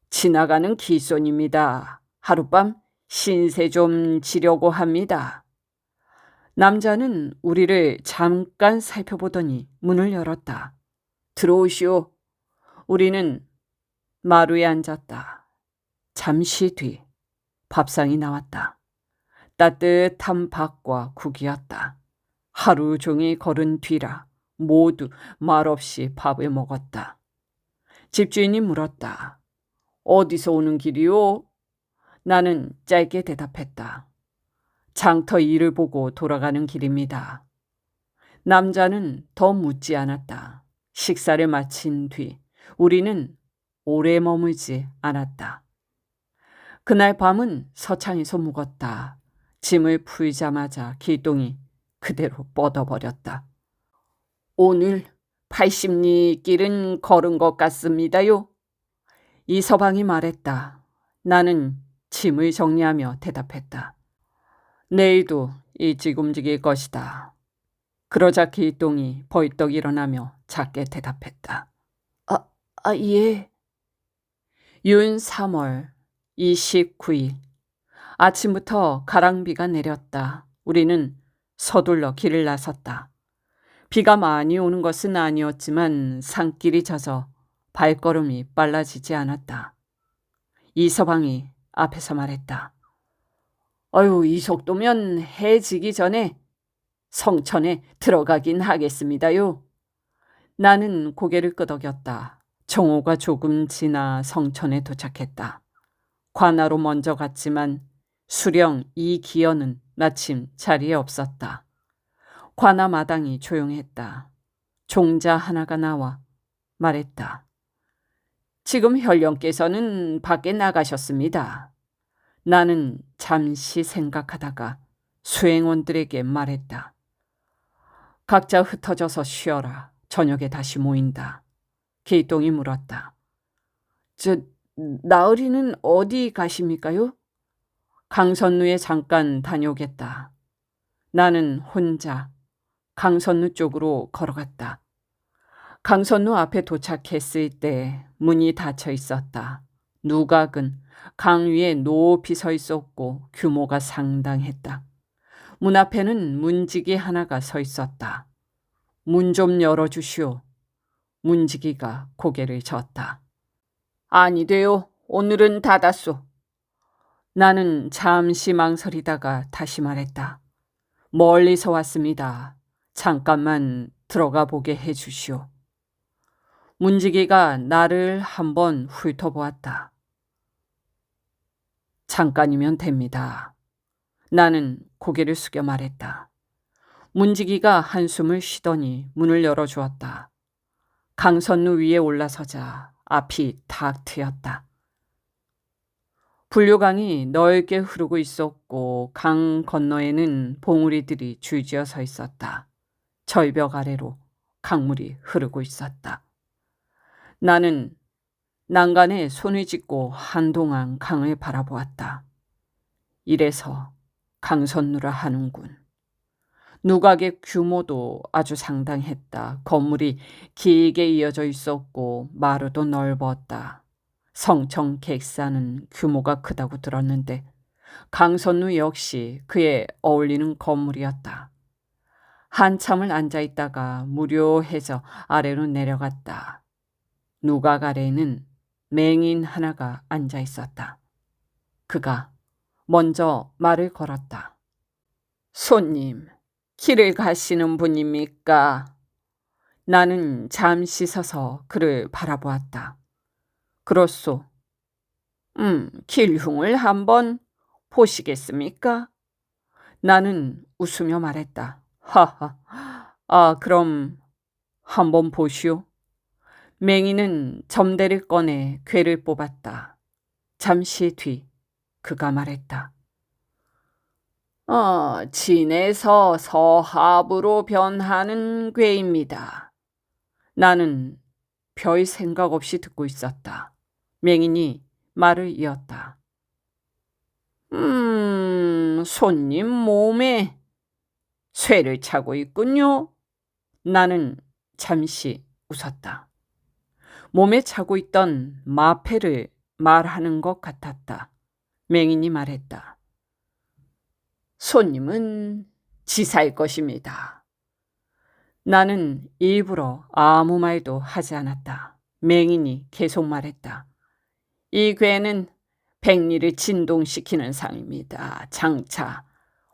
지나가는 기손입니다. 하룻밤 신세 좀 지려고 합니다. 남자는 우리를 잠깐 살펴보더니 문을 열었다. 들어오시오. 우리는 마루에 앉았다. 잠시 뒤 밥상이 나왔다. 따뜻한 밥과 국이었다. 하루 종일 걸은 뒤라 모두 말없이 밥을 먹었다. 집주인이 물었다. 어디서 오는 길이오? 나는 짧게 대답했다. 장터 일을 보고 돌아가는 길입니다. 남자는 더 묻지 않았다. 식사를 마친 뒤 우리는 오래 머물지 않았다. 그날 밤은 서창에서 묵었다. 짐을 풀자마자 길동이 그대로 뻗어버렸다. 오늘 80리 길은 걸은 것 같습니다요. 이서방이 말했다. 나는 짐을 정리하며 대답했다. 내일도 일찍 움직일 것이다. 그러자 길동이 벌떡 일어나며 작게 대답했다. 예. 윤 3월 29일 아침부터 가랑비가 내렸다. 우리는 서둘러 길을 나섰다. 비가 많이 오는 것은 아니었지만 산길이 젖어 발걸음이 빨라지지 않았다. 이서방이 앞에서 말했다. 이 속도면 해 지기 전에 성천에 들어가긴 하겠습니다요. 나는 고개를 끄덕였다. 정오가 조금 지나 성천에 도착했다. 관아로 먼저 갔지만 수령 이기현은 마침 자리에 없었다. 관아 마당이 조용했다. 종자 하나가 나와 말했다. 지금 현령께서는 밖에 나가셨습니다. 나는 잠시 생각하다가 수행원들에게 말했다. 각자 흩어져서 쉬어라. 저녁에 다시 모인다. 길동이 물었다. 나으리는 어디 가십니까요? 강선루에 잠깐 다녀오겠다. 나는 혼자 강선루 쪽으로 걸어갔다. 강선루 앞에 도착했을 때 문이 닫혀 있었다. 누각은 강 위에 높이 서 있었고 규모가 상당했다. 문 앞에는 문지기 하나가 서 있었다. 문 좀 열어주시오. 문지기가 고개를 젓다. 아니 돼요. 오늘은 닫았소. 나는 잠시 망설이다가 다시 말했다. 멀리서 왔습니다. 잠깐만 들어가 보게 해주시오. 문지기가 나를 한번 훑어보았다. 잠깐이면 됩니다. 나는 고개를 숙여 말했다. 문지기가 한숨을 쉬더니 문을 열어주었다. 강선루 위에 올라서자 앞이 탁 트였다. 분류강이 넓게 흐르고 있었고 강 건너에는 봉우리들이 줄지어 서 있었다. 절벽 아래로 강물이 흐르고 있었다. 나는 난간에 손을 짚고 한동안 강을 바라보았다. 이래서 강선루라 하는군. 누각의 규모도 아주 상당했다. 건물이 길게 이어져 있었고 마루도 넓었다. 성청 객사는 규모가 크다고 들었는데 강선루 역시 그에 어울리는 건물이었다. 한참을 앉아있다가 무료해져 아래로 내려갔다. 누각 아래에는 맹인 하나가 앉아있었다. 그가 먼저 말을 걸었다. 손님, 길을 가시는 분입니까? 나는 잠시 서서 그를 바라보았다. 그렇소. 길흉을 한번 보시겠습니까? 나는 웃으며 말했다. 하하, 그럼 한번 보시오. 맹인은 점대를 꺼내 궤를 뽑았다. 잠시 뒤 그가 말했다. 진에서 서합으로 변하는 궤입니다. 나는 별 생각 없이 듣고 있었다. 맹인이 말을 이었다. 손님 몸에 쇠를 차고 있군요. 나는 잠시 웃었다. 몸에 차고 있던 마패를 말하는 것 같았다. 맹인이 말했다. 손님은 지사일 것입니다. 나는 일부러 아무 말도 하지 않았다. 맹인이 계속 말했다. 이 괴는 백리를 진동시키는 상입니다. 장차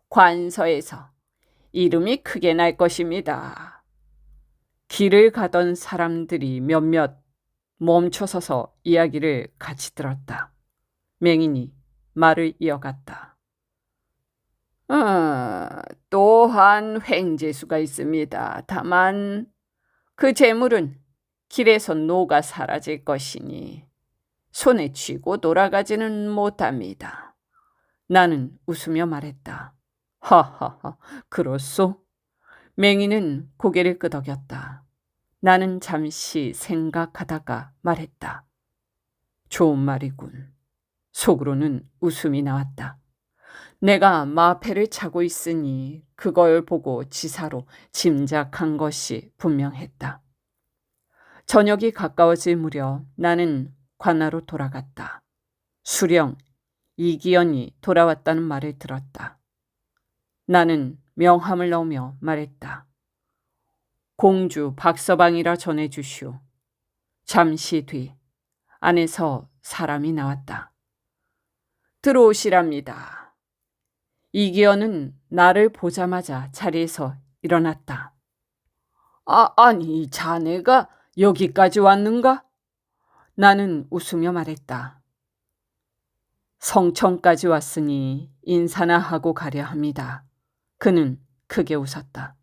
관서에서 이름이 크게 날 것입니다. 길을 가던 사람들이 몇몇 멈춰서서 이야기를 같이 들었다. 맹인이 말을 이어갔다. 또한 횡재수가 있습니다. 다만 그 재물은 길에서 녹아 사라질 것이니 손에 쥐고 돌아가지는 못합니다. 나는 웃으며 말했다. 하하하, 그렇소? 맹인은 고개를 끄덕였다. 나는 잠시 생각하다가 말했다. 좋은 말이군. 속으로는 웃음이 나왔다. 내가 마패를 차고 있으니 그걸 보고 지사로 짐작한 것이 분명했다. 저녁이 가까워질 무렵 나는 관아로 돌아갔다. 수령 이기연이 돌아왔다는 말을 들었다. 나는 명함을 넣으며 말했다. 공주 박서방이라 전해주시오. 잠시 뒤 안에서 사람이 나왔다. 들어오시랍니다. 이기연은 나를 보자마자 자리에서 일어났다. 아니, 자네가 여기까지 왔는가? 나는 웃으며 말했다. 성천까지 왔으니 인사나 하고 가려 합니다. 그는 크게 웃었다.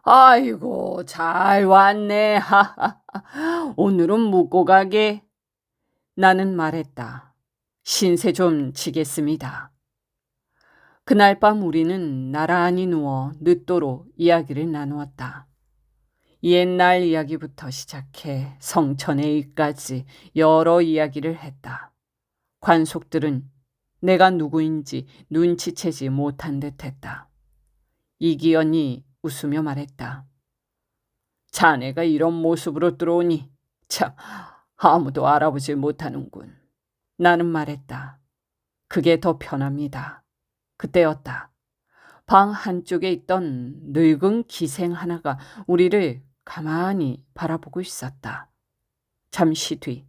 아이고, 잘 왔네. 하하하. 오늘은 묵고 가게. 나는 말했다. 신세 좀 지겠습니다. 그날 밤 우리는 나란히 누워 늦도록 이야기를 나누었다. 옛날 이야기부터 시작해 성천의 일까지 여러 이야기를 했다. 관속들은 내가 누구인지 눈치채지 못한 듯했다. 이기연이 웃으며 말했다. 자네가 이런 모습으로 들어오니 참 아무도 알아보지 못하는군. 나는 말했다. 그게 더 편합니다. 그때였다. 방 한쪽에 있던 늙은 기생 하나가 우리를 가만히 바라보고 있었다. 잠시 뒤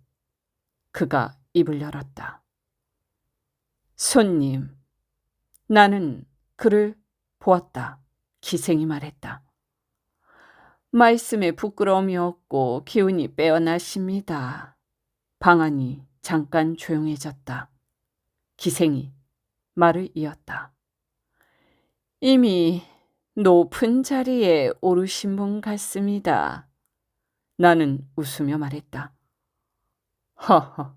그가 입을 열었다. 손님. 나는 그를 보았다. 기생이 말했다. 말씀에 부끄러움이 없고 기운이 빼어나십니다. 방 안이 잠깐 조용해졌다. 기생이 말을 이었다. 이미 높은 자리에 오르신 분 같습니다. 나는 웃으며 말했다. 허허,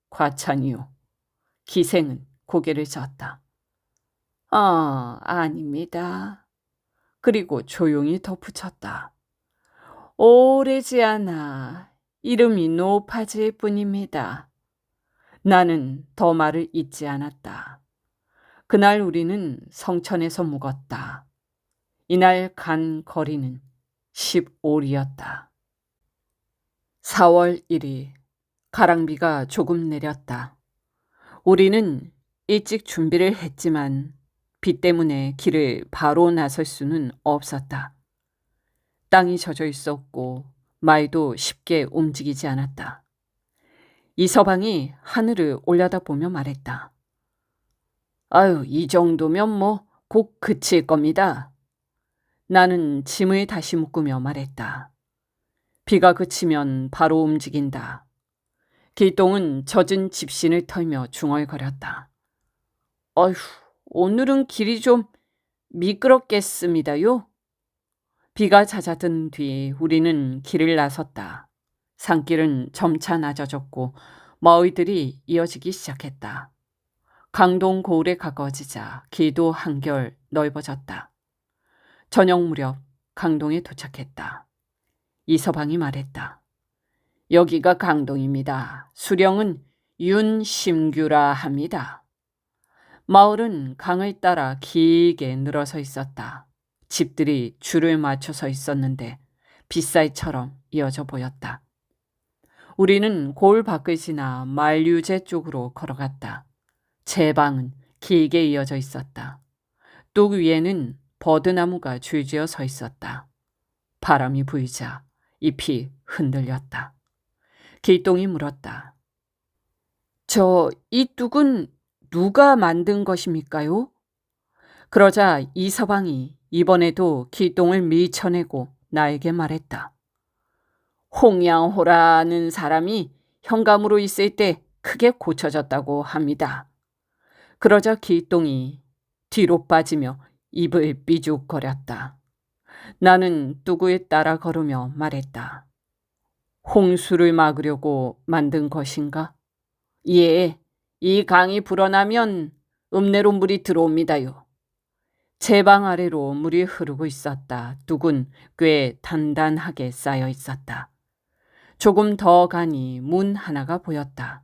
과찬이요. 기생은 고개를 저었다. 아닙니다. 그리고 조용히 덧붙였다. 오래지 않아 이름이 높아질 뿐입니다. 나는 더 말을 잇지 않았다. 그날 우리는 성천에서 묵었다. 이날 간 거리는 10올이었다. 4월 1일 가랑비가 조금 내렸다. 우리는 일찍 준비를 했지만 비 때문에 길을 바로 나설 수는 없었다. 땅이 젖어 있었고 말도 쉽게 움직이지 않았다. 이서방이 하늘을 올려다보며 말했다. 아유, 이 정도면 뭐 곧 그칠 겁니다. 나는 짐을 다시 묶으며 말했다. 비가 그치면 바로 움직인다. 길동은 젖은 집신을 털며 중얼거렸다. 어휴, 오늘은 길이 좀 미끄럽겠습니다요. 비가 잦아든 뒤 우리는 길을 나섰다. 산길은 점차 낮아졌고 마을들이 이어지기 시작했다. 강동 고을에 가까워지자 길도 한결 넓어졌다. 저녁 무렵 강동에 도착했다. 이서방이 말했다. 여기가 강동입니다. 수령은 윤심규라 합니다. 마을은 강을 따라 길게 늘어서 있었다. 집들이 줄을 맞춰서 있었는데 빗살처럼 이어져 보였다. 우리는 골 밖을 지나 만류제 쪽으로 걸어갔다. 제 방은 길게 이어져 있었다. 뚝 위에는 버드나무가 줄지어 서 있었다. 바람이 불자 잎이 흔들렸다. 길동이 물었다. 이 뚝은 누가 만든 것입니까요? 그러자 이서방이 이번에도 길동을 밀쳐내고 나에게 말했다. 홍양호라는 사람이 현감으로 있을 때 크게 고쳐졌다고 합니다. 그러자 길동이 뒤로 빠지며 입을 삐죽거렸다. 나는 뚜구에 따라 걸으며 말했다. 홍수를 막으려고 만든 것인가? 예, 이 강이 불어나면 읍내로 물이 들어옵니다요. 제 방 아래로 물이 흐르고 있었다. 뚝은 꽤 단단하게 쌓여 있었다. 조금 더 가니 문 하나가 보였다.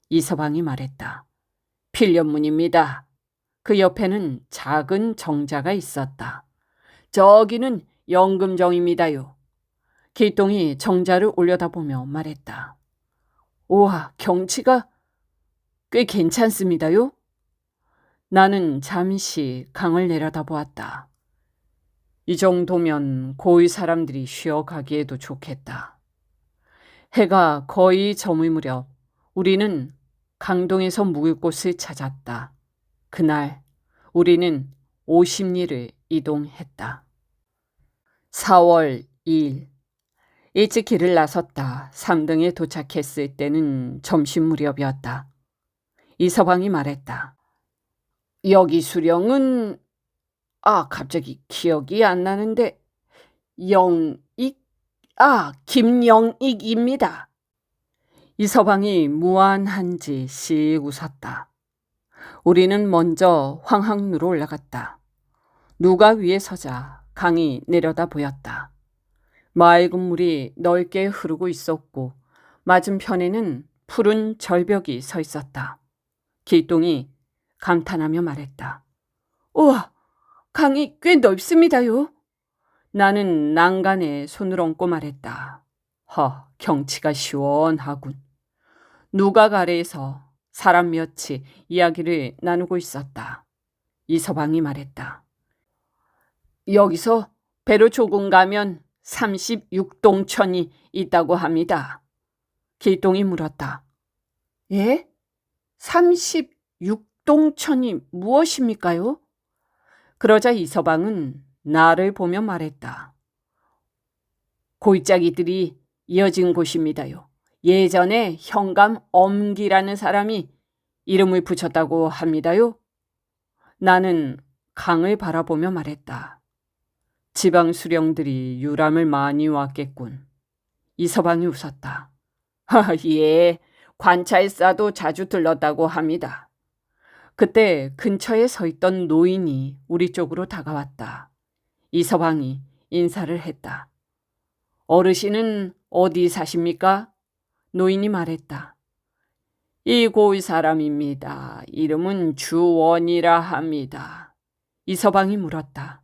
이서방이 말했다. 필연문입니다. 그 옆에는 작은 정자가 있었다. 저기는 연금정입니다요. 길동이 정자를 올려다보며 말했다. 우와, 경치가 꽤 괜찮습니다요. 나는 잠시 강을 내려다보았다. 이 정도면 고을 사람들이 쉬어가기에도 좋겠다. 해가 거의 저물 무렵 우리는 강동에서 묵을 곳을 찾았다. 그날 우리는 50리를 이동했다. 4월 2일 일찍 길을 나섰다. 3등에 도착했을 때는 점심 무렵이었다. 이서방이 말했다. 여기 수령은 갑자기 기억이 안 나는데 김영익입니다. 이서방이 무안한지 씩 웃었다. 우리는 먼저 황학루로 올라갔다. 누가 위에 서자 강이 내려다 보였다. 맑은 물이 넓게 흐르고 있었고 맞은편에는 푸른 절벽이 서 있었다. 길동이 감탄하며 말했다. 우와, 강이 꽤 넓습니다요. 나는 난간에 손을 얹고 말했다. 경치가 시원하군. 누각 아래에서 사람 몇이 이야기를 나누고 있었다. 이서방이 말했다. 여기서 배로 조금 가면 36동천이 있다고 합니다. 길동이 물었다. 예? 36동천이 무엇입니까요? 그러자 이서방은 나를 보며 말했다. 골짜기들이 이어진 곳입니다요. 예전에 현감 엄기라는 사람이 이름을 붙였다고 합니다요. 나는 강을 바라보며 말했다. 지방 수령들이 유람을 많이 왔겠군. 이서방이 웃었다. 예, 관찰사도 자주 들렀다고 합니다. 그때 근처에 서 있던 노인이 우리 쪽으로 다가왔다. 이서방이 인사를 했다. 어르신은 어디 사십니까? 노인이 말했다. 이 고을 사람입니다. 이름은 주원이라 합니다. 이서방이 물었다.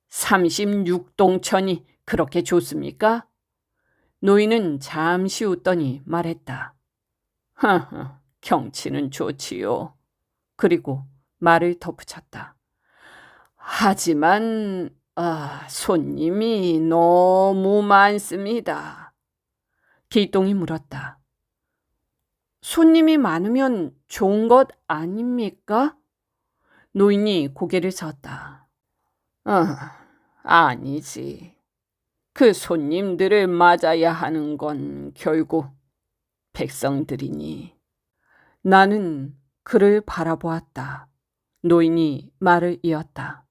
36동천이 그렇게 좋습니까? 노인은 잠시 웃더니 말했다. 경치는 좋지요. 그리고 말을 덧붙였다. 하지만 손님이 너무 많습니다. 길동이 물었다. 손님이 많으면 좋은 것 아닙니까? 노인이 고개를 저었다. 아니지. 그 손님들을 맞아야 하는 건 결국 백성들이니. 나는 그를 바라보았다. 노인이 말을 이었다.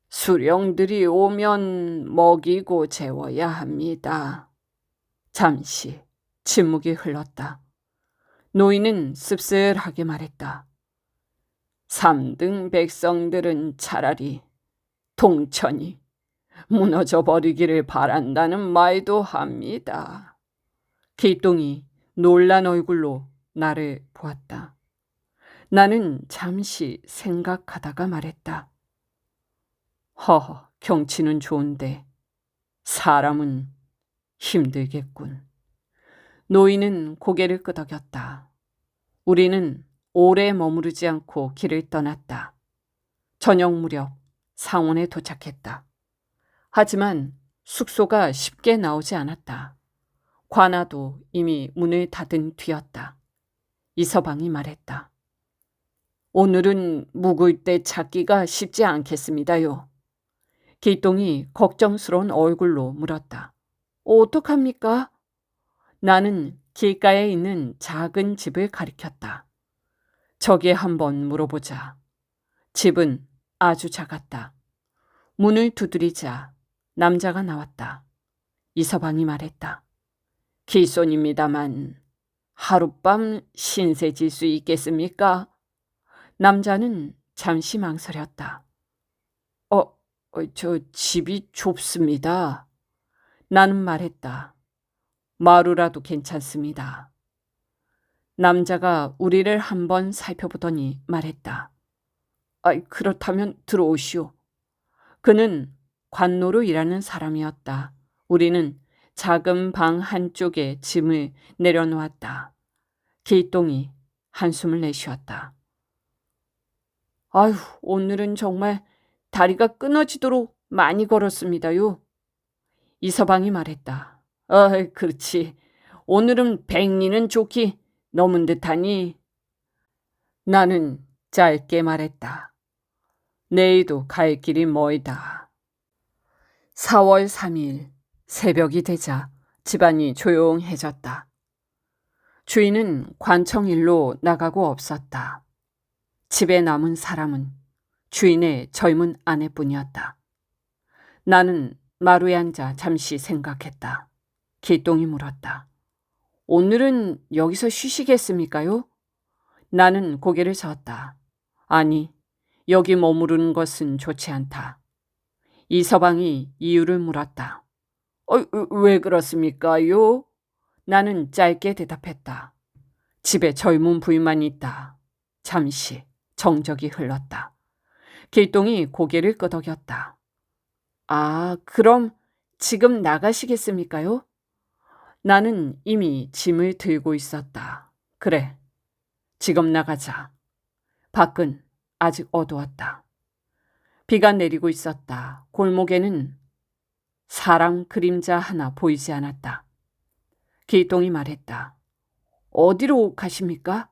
수령들이 오면 먹이고 재워야 합니다. 잠시 침묵이 흘렀다. 노인은 씁쓸하게 말했다. 3등 백성들은 차라리 동천이 무너져 버리기를 바란다는 말도 합니다. 길동이 놀란 얼굴로 나를 보았다. 나는 잠시 생각하다가 말했다. 경치는 좋은데 사람은 힘들겠군. 노인은 고개를 끄덕였다. 우리는 오래 머무르지 않고 길을 떠났다. 저녁 무렵 상원에 도착했다. 하지만 숙소가 쉽게 나오지 않았다. 관아도 이미 문을 닫은 뒤였다. 이서방이 말했다. 오늘은 묵을 때 찾기가 쉽지 않겠습니다요. 길동이 걱정스러운 얼굴로 물었다. 어떡합니까? 나는 길가에 있는 작은 집을 가리켰다. 저기에 한번 물어보자. 집은 아주 작았다. 문을 두드리자 남자가 나왔다. 이서방이 말했다. 길손입니다만 하룻밤 신세질 수 있겠습니까? 남자는 잠시 망설였다. 저 집이 좁습니다. 나는 말했다. 마루라도 괜찮습니다. 남자가 우리를 한번 살펴보더니 말했다. 그렇다면 들어오시오. 그는 관노로 일하는 사람이었다. 우리는 작은 방 한쪽에 짐을 내려놓았다. 길동이 한숨을 내쉬었다. 아휴, 오늘은 정말 다리가 끊어지도록 많이 걸었습니다요. 이서방이 말했다. 그렇지. 오늘은 백리는 좋기 넘은 듯하니. 나는 짧게 말했다. 내일도 갈 길이 멀다. 4월 3일 새벽이 되자 집안이 조용해졌다. 주인은 관청일로 나가고 없었다. 집에 남은 사람은 주인의 젊은 아내뿐이었다. 나는 마루에 앉아 잠시 생각했다. 길동이 물었다. 오늘은 여기서 쉬시겠습니까요? 나는 고개를 저었다. 아니, 여기 머무르는 것은 좋지 않다. 이서방이 이유를 물었다. 왜 그렇습니까요? 나는 짧게 대답했다. 집에 젊은 부인만 있다. 잠시 정적이 흘렀다. 길동이 고개를 끄덕였다. 그럼 지금 나가시겠습니까요? 나는 이미 짐을 들고 있었다. 그래, 지금 나가자. 밖은 아직 어두웠다. 비가 내리고 있었다. 골목에는 사람 그림자 하나 보이지 않았다. 길동이 말했다. 어디로 가십니까?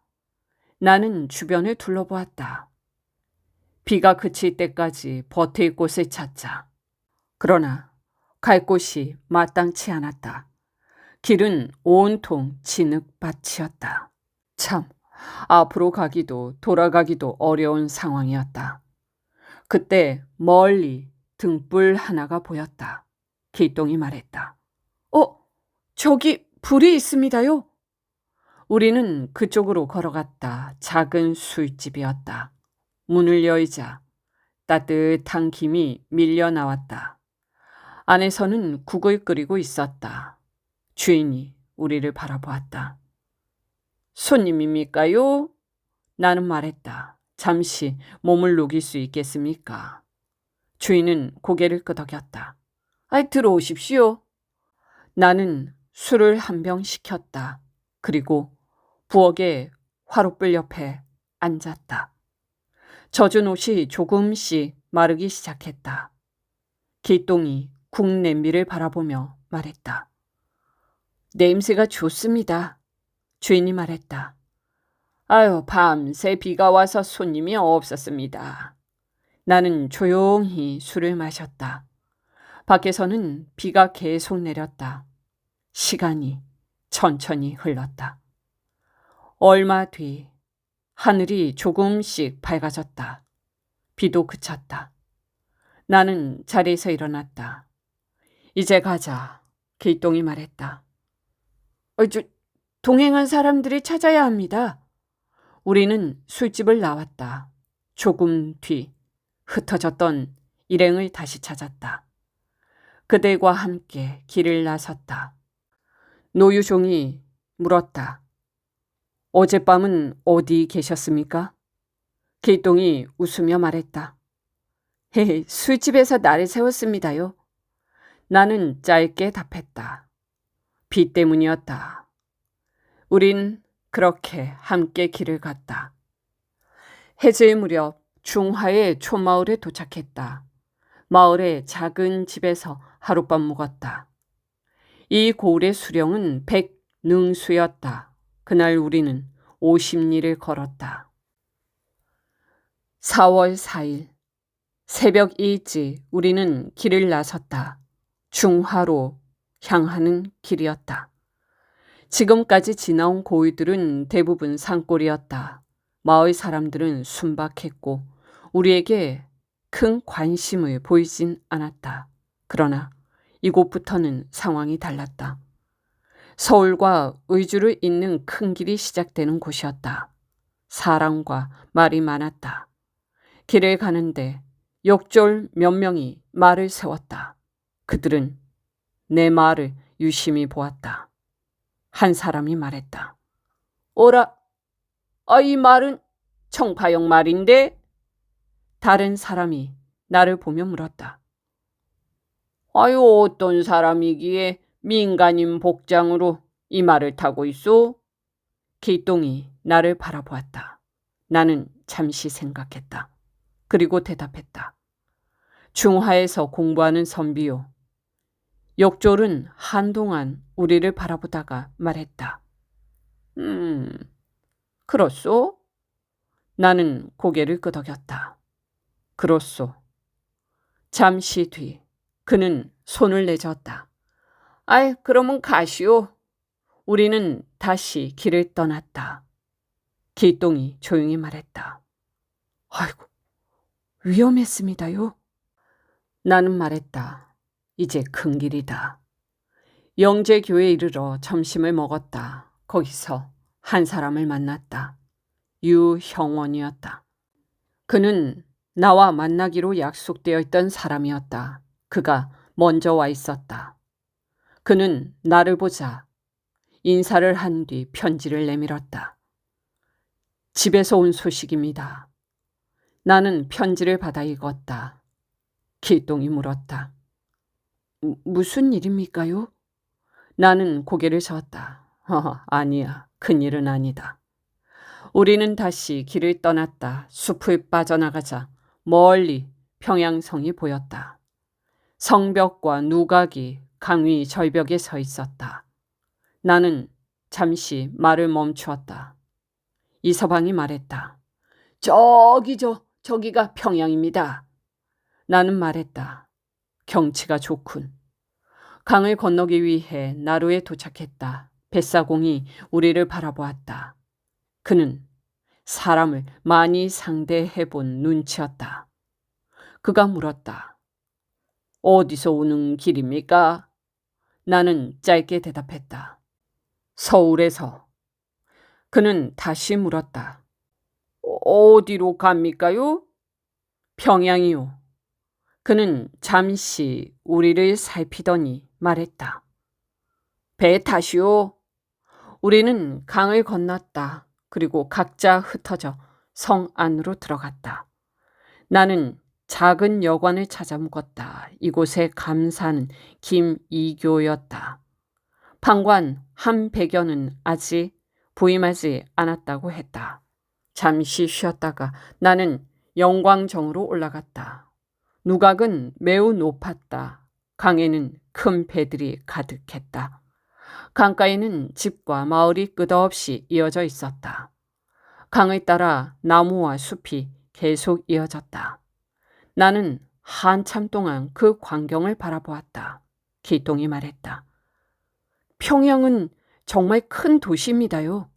나는 주변을 둘러보았다. 비가 그칠 때까지 버틸 곳을 찾자. 그러나 갈 곳이 마땅치 않았다. 길은 온통 진흙밭이었다. 참, 앞으로 가기도 돌아가기도 어려운 상황이었다. 그때 멀리 등불 하나가 보였다. 길동이 말했다. 저기 불이 있습니다요. 우리는 그쪽으로 걸어갔다. 작은 술집이었다. 문을 열자 따뜻한 김이 밀려 나왔다. 안에서는 국을 끓이고 있었다. 주인이 우리를 바라보았다. 손님입니까요? 나는 말했다. 잠시 몸을 녹일 수 있겠습니까? 주인은 고개를 끄덕였다. 들어오십시오. 나는 술을 한 병 시켰다. 그리고 부엌의 화롯불 옆에 앉았다. 젖은 옷이 조금씩 마르기 시작했다. 길동이 국 냄비를 바라보며 말했다. 냄새가 좋습니다. 주인이 말했다. 밤새 비가 와서 손님이 없었습니다. 나는 조용히 술을 마셨다. 밖에서는 비가 계속 내렸다. 시간이 천천히 흘렀다. 얼마 뒤 하늘이 조금씩 밝아졌다. 비도 그쳤다. 나는 자리에서 일어났다. 이제 가자. 길동이 말했다. 동행한 사람들이 찾아야 합니다. 우리는 술집을 나왔다. 조금 뒤 흩어졌던 일행을 다시 찾았다. 그들과 함께 길을 나섰다. 노유종이 물었다. 어젯밤은 어디 계셨습니까? 길동이 웃으며 말했다. 술집에서 날을 새웠습니다요. 나는 짧게 답했다. 비 때문이었다. 우린 그렇게 함께 길을 갔다. 해질 무렵 중하의 촌마을에 도착했다. 마을의 작은 집에서 하룻밤 묵었다. 이 고을의 수령은 100능수였다. 그날 우리는 50리를 걸었다. 4월 4일 새벽 일찍 우리는 길을 나섰다. 중하로 향하는 길이었다. 지금까지 지나온 고을들은 대부분 산골이었다. 마을 사람들은 순박했고 우리에게 큰 관심을 보이진 않았다. 그러나 이곳부터는 상황이 달랐다. 서울과 의주를 잇는 큰 길이 시작되는 곳이었다. 사람과 말이 많았다. 길을 가는데 욕졸 몇 명이 말을 세웠다. 그들은 내 말을 유심히 보았다. 한 사람이 말했다. 어라, 이 말은 청파역 말인데? 다른 사람이 나를 보며 물었다. 아유, 어떤 사람이기에 민간인 복장으로 이 말을 타고 있소? 길동이 나를 바라보았다. 나는 잠시 생각했다. 그리고 대답했다. 중하에서 공부하는 선비요. 욕졸은 한동안 우리를 바라보다가 말했다. 그렇소? 나는 고개를 끄덕였다. 그렇소. 잠시 뒤 그는 손을 내저었다. 아이, 그러면 가시오. 우리는 다시 길을 떠났다. 길동이 조용히 말했다. 아이고, 위험했습니다요. 나는 말했다. 이제 큰 길이다. 영재교에 이르러 점심을 먹었다. 거기서 한 사람을 만났다. 유형원이었다. 그는 나와 만나기로 약속되어 있던 사람이었다. 그가 먼저 와 있었다. 그는 나를 보자 인사를 한 뒤 편지를 내밀었다. 집에서 온 소식입니다. 나는 편지를 받아 읽었다. 길동이 물었다. 무슨 일입니까요? 나는 고개를 저었다. 아니야. 큰일은 아니다. 우리는 다시 길을 떠났다. 숲을 빠져나가자 멀리 평양성이 보였다. 성벽과 누각이 강 위 절벽에 서 있었다. 나는 잠시 말을 멈추었다. 이서방이 말했다. 저기가 평양입니다. 나는 말했다. 경치가 좋군. 강을 건너기 위해 나루에 도착했다. 뱃사공이 우리를 바라보았다. 그는 사람을 많이 상대해본 눈치였다. 그가 물었다. 어디서 오는 길입니까? 나는 짧게 대답했다. 서울에서. 그는 다시 물었다. 어디로 갑니까요? 평양이요. 그는 잠시 우리를 살피더니 말했다. 배 타시오. 우리는 강을 건넜다. 그리고 각자 흩어져 성 안으로 들어갔다. 나는 작은 여관을 찾아 묵었다. 이곳에 감사는 김이교였다. 판관 한 백여는 아직 부임하지 않았다고 했다. 잠시 쉬었다가 나는 영광정으로 올라갔다. 누각은 매우 높았다. 강에는 큰 배들이 가득했다. 강가에는 집과 마을이 끝없이 이어져 있었다. 강을 따라 나무와 숲이 계속 이어졌다. 나는 한참 동안 그 광경을 바라보았다. 길동이 말했다. 평양은 정말 큰 도시입니다요.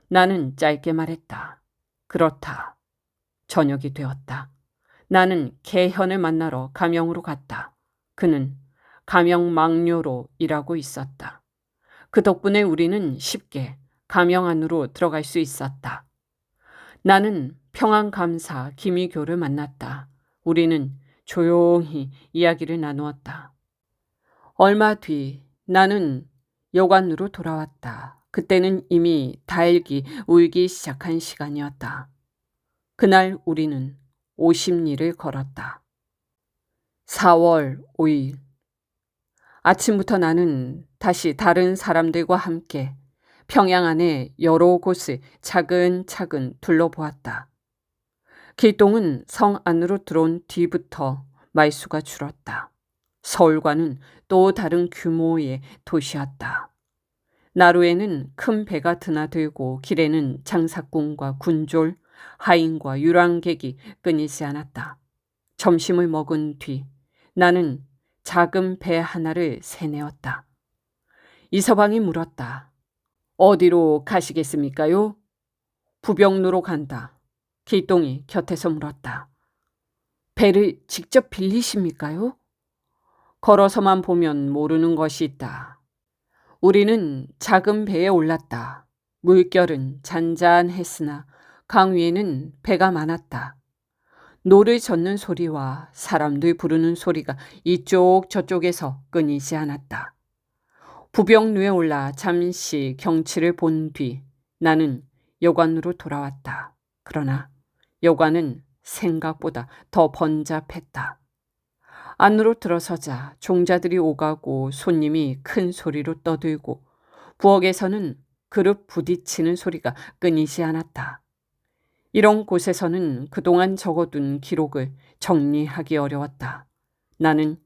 나는 짧게 말했다. 그렇다. 저녁이 되었다. 나는 개현을 만나러 감영으로 갔다. 그는 감영망료로 일하고 있었다. 그 덕분에 우리는 쉽게 감영 안으로 들어갈 수 있었다. 나는 평안감사 김이교를 만났다. 우리는 조용히 이야기를 나누었다. 얼마 뒤 나는 여관으로 돌아왔다. 그때는 이미 달기 울기 시작한 시간이었다. 그날 우리는 50리를 걸었다. 4월 5일 아침부터 나는 다시 다른 사람들과 함께 평양 안에 여러 곳을 차근차근 둘러보았다. 길동은 성 안으로 들어온 뒤부터 말수가 줄었다. 서울과는 또 다른 규모의 도시였다. 나루에는 큰 배가 드나들고 길에는 장사꾼과 군졸, 하인과 유랑객이 끊이지 않았다. 점심을 먹은 뒤 나는 작은 배 하나를 세내었다. 이서방이 물었다. 어디로 가시겠습니까요? 부병루로 간다. 길동이 곁에서 물었다. 배를 직접 빌리십니까요? 걸어서만 보면 모르는 것이 있다. 우리는 작은 배에 올랐다. 물결은 잔잔했으나 강 위에는 배가 많았다. 노를 젓는 소리와 사람들 부르는 소리가 이쪽 저쪽에서 끊이지 않았다. 부병루에 올라 잠시 경치를 본 뒤 나는 여관으로 돌아왔다. 그러나 여관은 생각보다 더 번잡했다. 안으로 들어서자 종자들이 오가고 손님이 큰 소리로 떠들고 부엌에서는 그릇 부딪히는 소리가 끊이지 않았다. 이런 곳에서는 그동안 적어둔 기록을 정리하기 어려웠다. 나는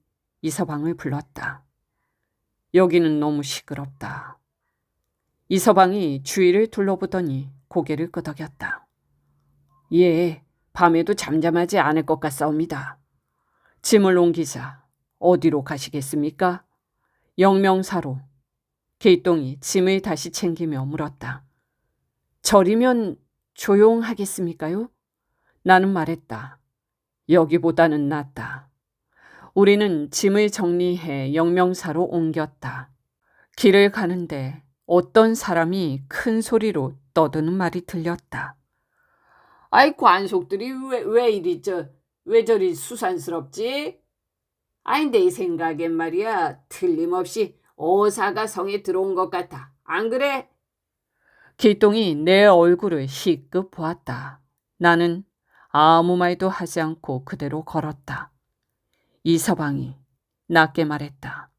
이서방을 불렀다. 여기는 너무 시끄럽다. 이서방이 주위를 둘러보더니 고개를 끄덕였다. 예, 밤에도 잠잠하지 않을 것 같사옵니다. 짐을 옮기자. 어디로 가시겠습니까? 영명사로. 길동이 짐을 다시 챙기며 물었다. 절이면 조용하겠습니까요? 나는 말했다. 여기보다는 낫다. 우리는 짐을 정리해 영명사로 옮겼다. 길을 가는데 어떤 사람이 큰 소리로 떠드는 말이 들렸다. 아이, 관속들이 왜 저리 수산스럽지? 아이, 내 생각엔 말이야, 틀림없이 어사가 성에 들어온 것 같아. 안 그래? 길동이 내 얼굴을 희끗 보았다. 나는 아무 말도 하지 않고 그대로 걸었다. 이서방이 낮게 말했다.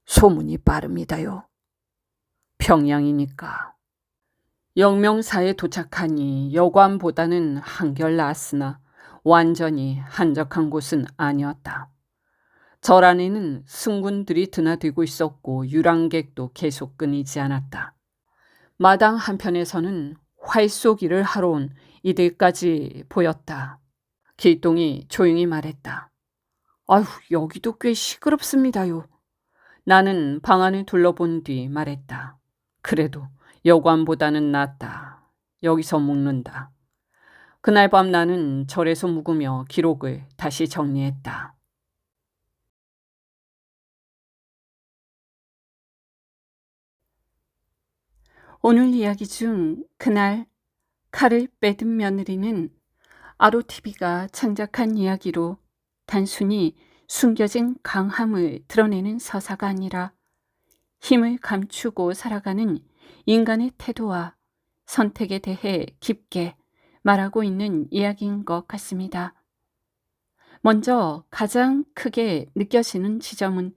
소문이 빠릅니다요. 평양이니까. 영명사에 도착하니 여관보다는 한결 낫으나 완전히 한적한 곳은 아니었다. 절 안에는 승군들이 드나들고 있었고 유랑객도 계속 끊이지 않았다. 마당 한편에서는 활쏘기를 하러 온 이들까지 보였다. 길동이 조용히 말했다. 아휴, 여기도 꽤 시끄럽습니다요. 나는 방 안을 둘러본 뒤 말했다. 그래도 여관보다는 낫다. 여기서 묵는다. 그날 밤 나는 절에서 묵으며 기록을 다시 정리했다. 오늘 이야기 중 그날 칼을 빼든 며느리는 아로TV가 창작한 이야기로 단순히 숨겨진 강함을 드러내는 서사가 아니라 힘을 감추고 살아가는 인간의 태도와 선택에 대해 깊게 말하고 있는 이야기인 것 같습니다. 먼저 가장 크게 느껴지는 지점은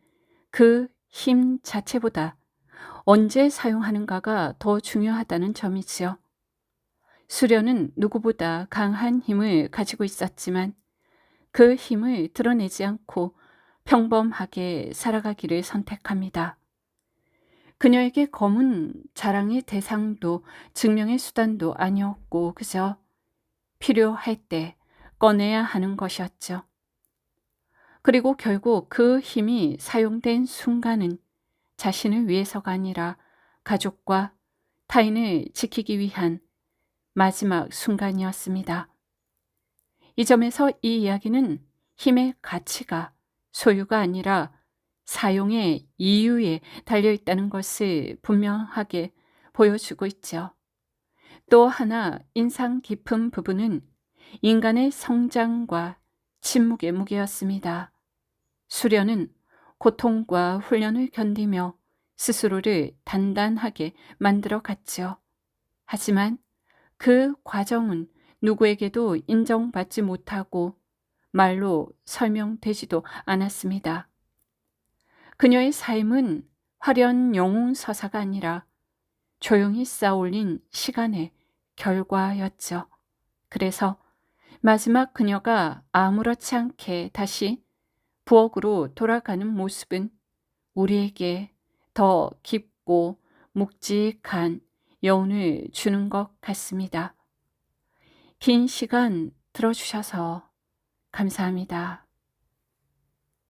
그 힘 자체보다 언제 사용하는가가 더 중요하다는 점이지요. 수련은 누구보다 강한 힘을 가지고 있었지만 그 힘을 드러내지 않고 평범하게 살아가기를 선택합니다. 그녀에게 검은 자랑의 대상도 증명의 수단도 아니었고 그저 필요할 때 꺼내야 하는 것이었죠. 그리고 결국 그 힘이 사용된 순간은 자신을 위해서가 아니라 가족과 타인을 지키기 위한 마지막 순간이었습니다. 이 점에서 이 이야기는 힘의 가치가 소유가 아니라 사용의 이유에 달려있다는 것을 분명하게 보여주고 있죠. 또 하나 인상 깊은 부분은 인간의 성장과 침묵의 무게였습니다. 수련은 고통과 훈련을 견디며 스스로를 단단하게 만들어 갔죠. 하지만 그 과정은 누구에게도 인정받지 못하고 말로 설명되지도 않았습니다. 그녀의 삶은 화려한 영웅 서사가 아니라 조용히 쌓아올린 시간의 결과였죠. 그래서 마지막 그녀가 아무렇지 않게 다시 부엌으로 돌아가는 모습은 우리에게 더 깊고 묵직한 여운을 주는 것 같습니다. 긴 시간 들어주셔서 감사합니다.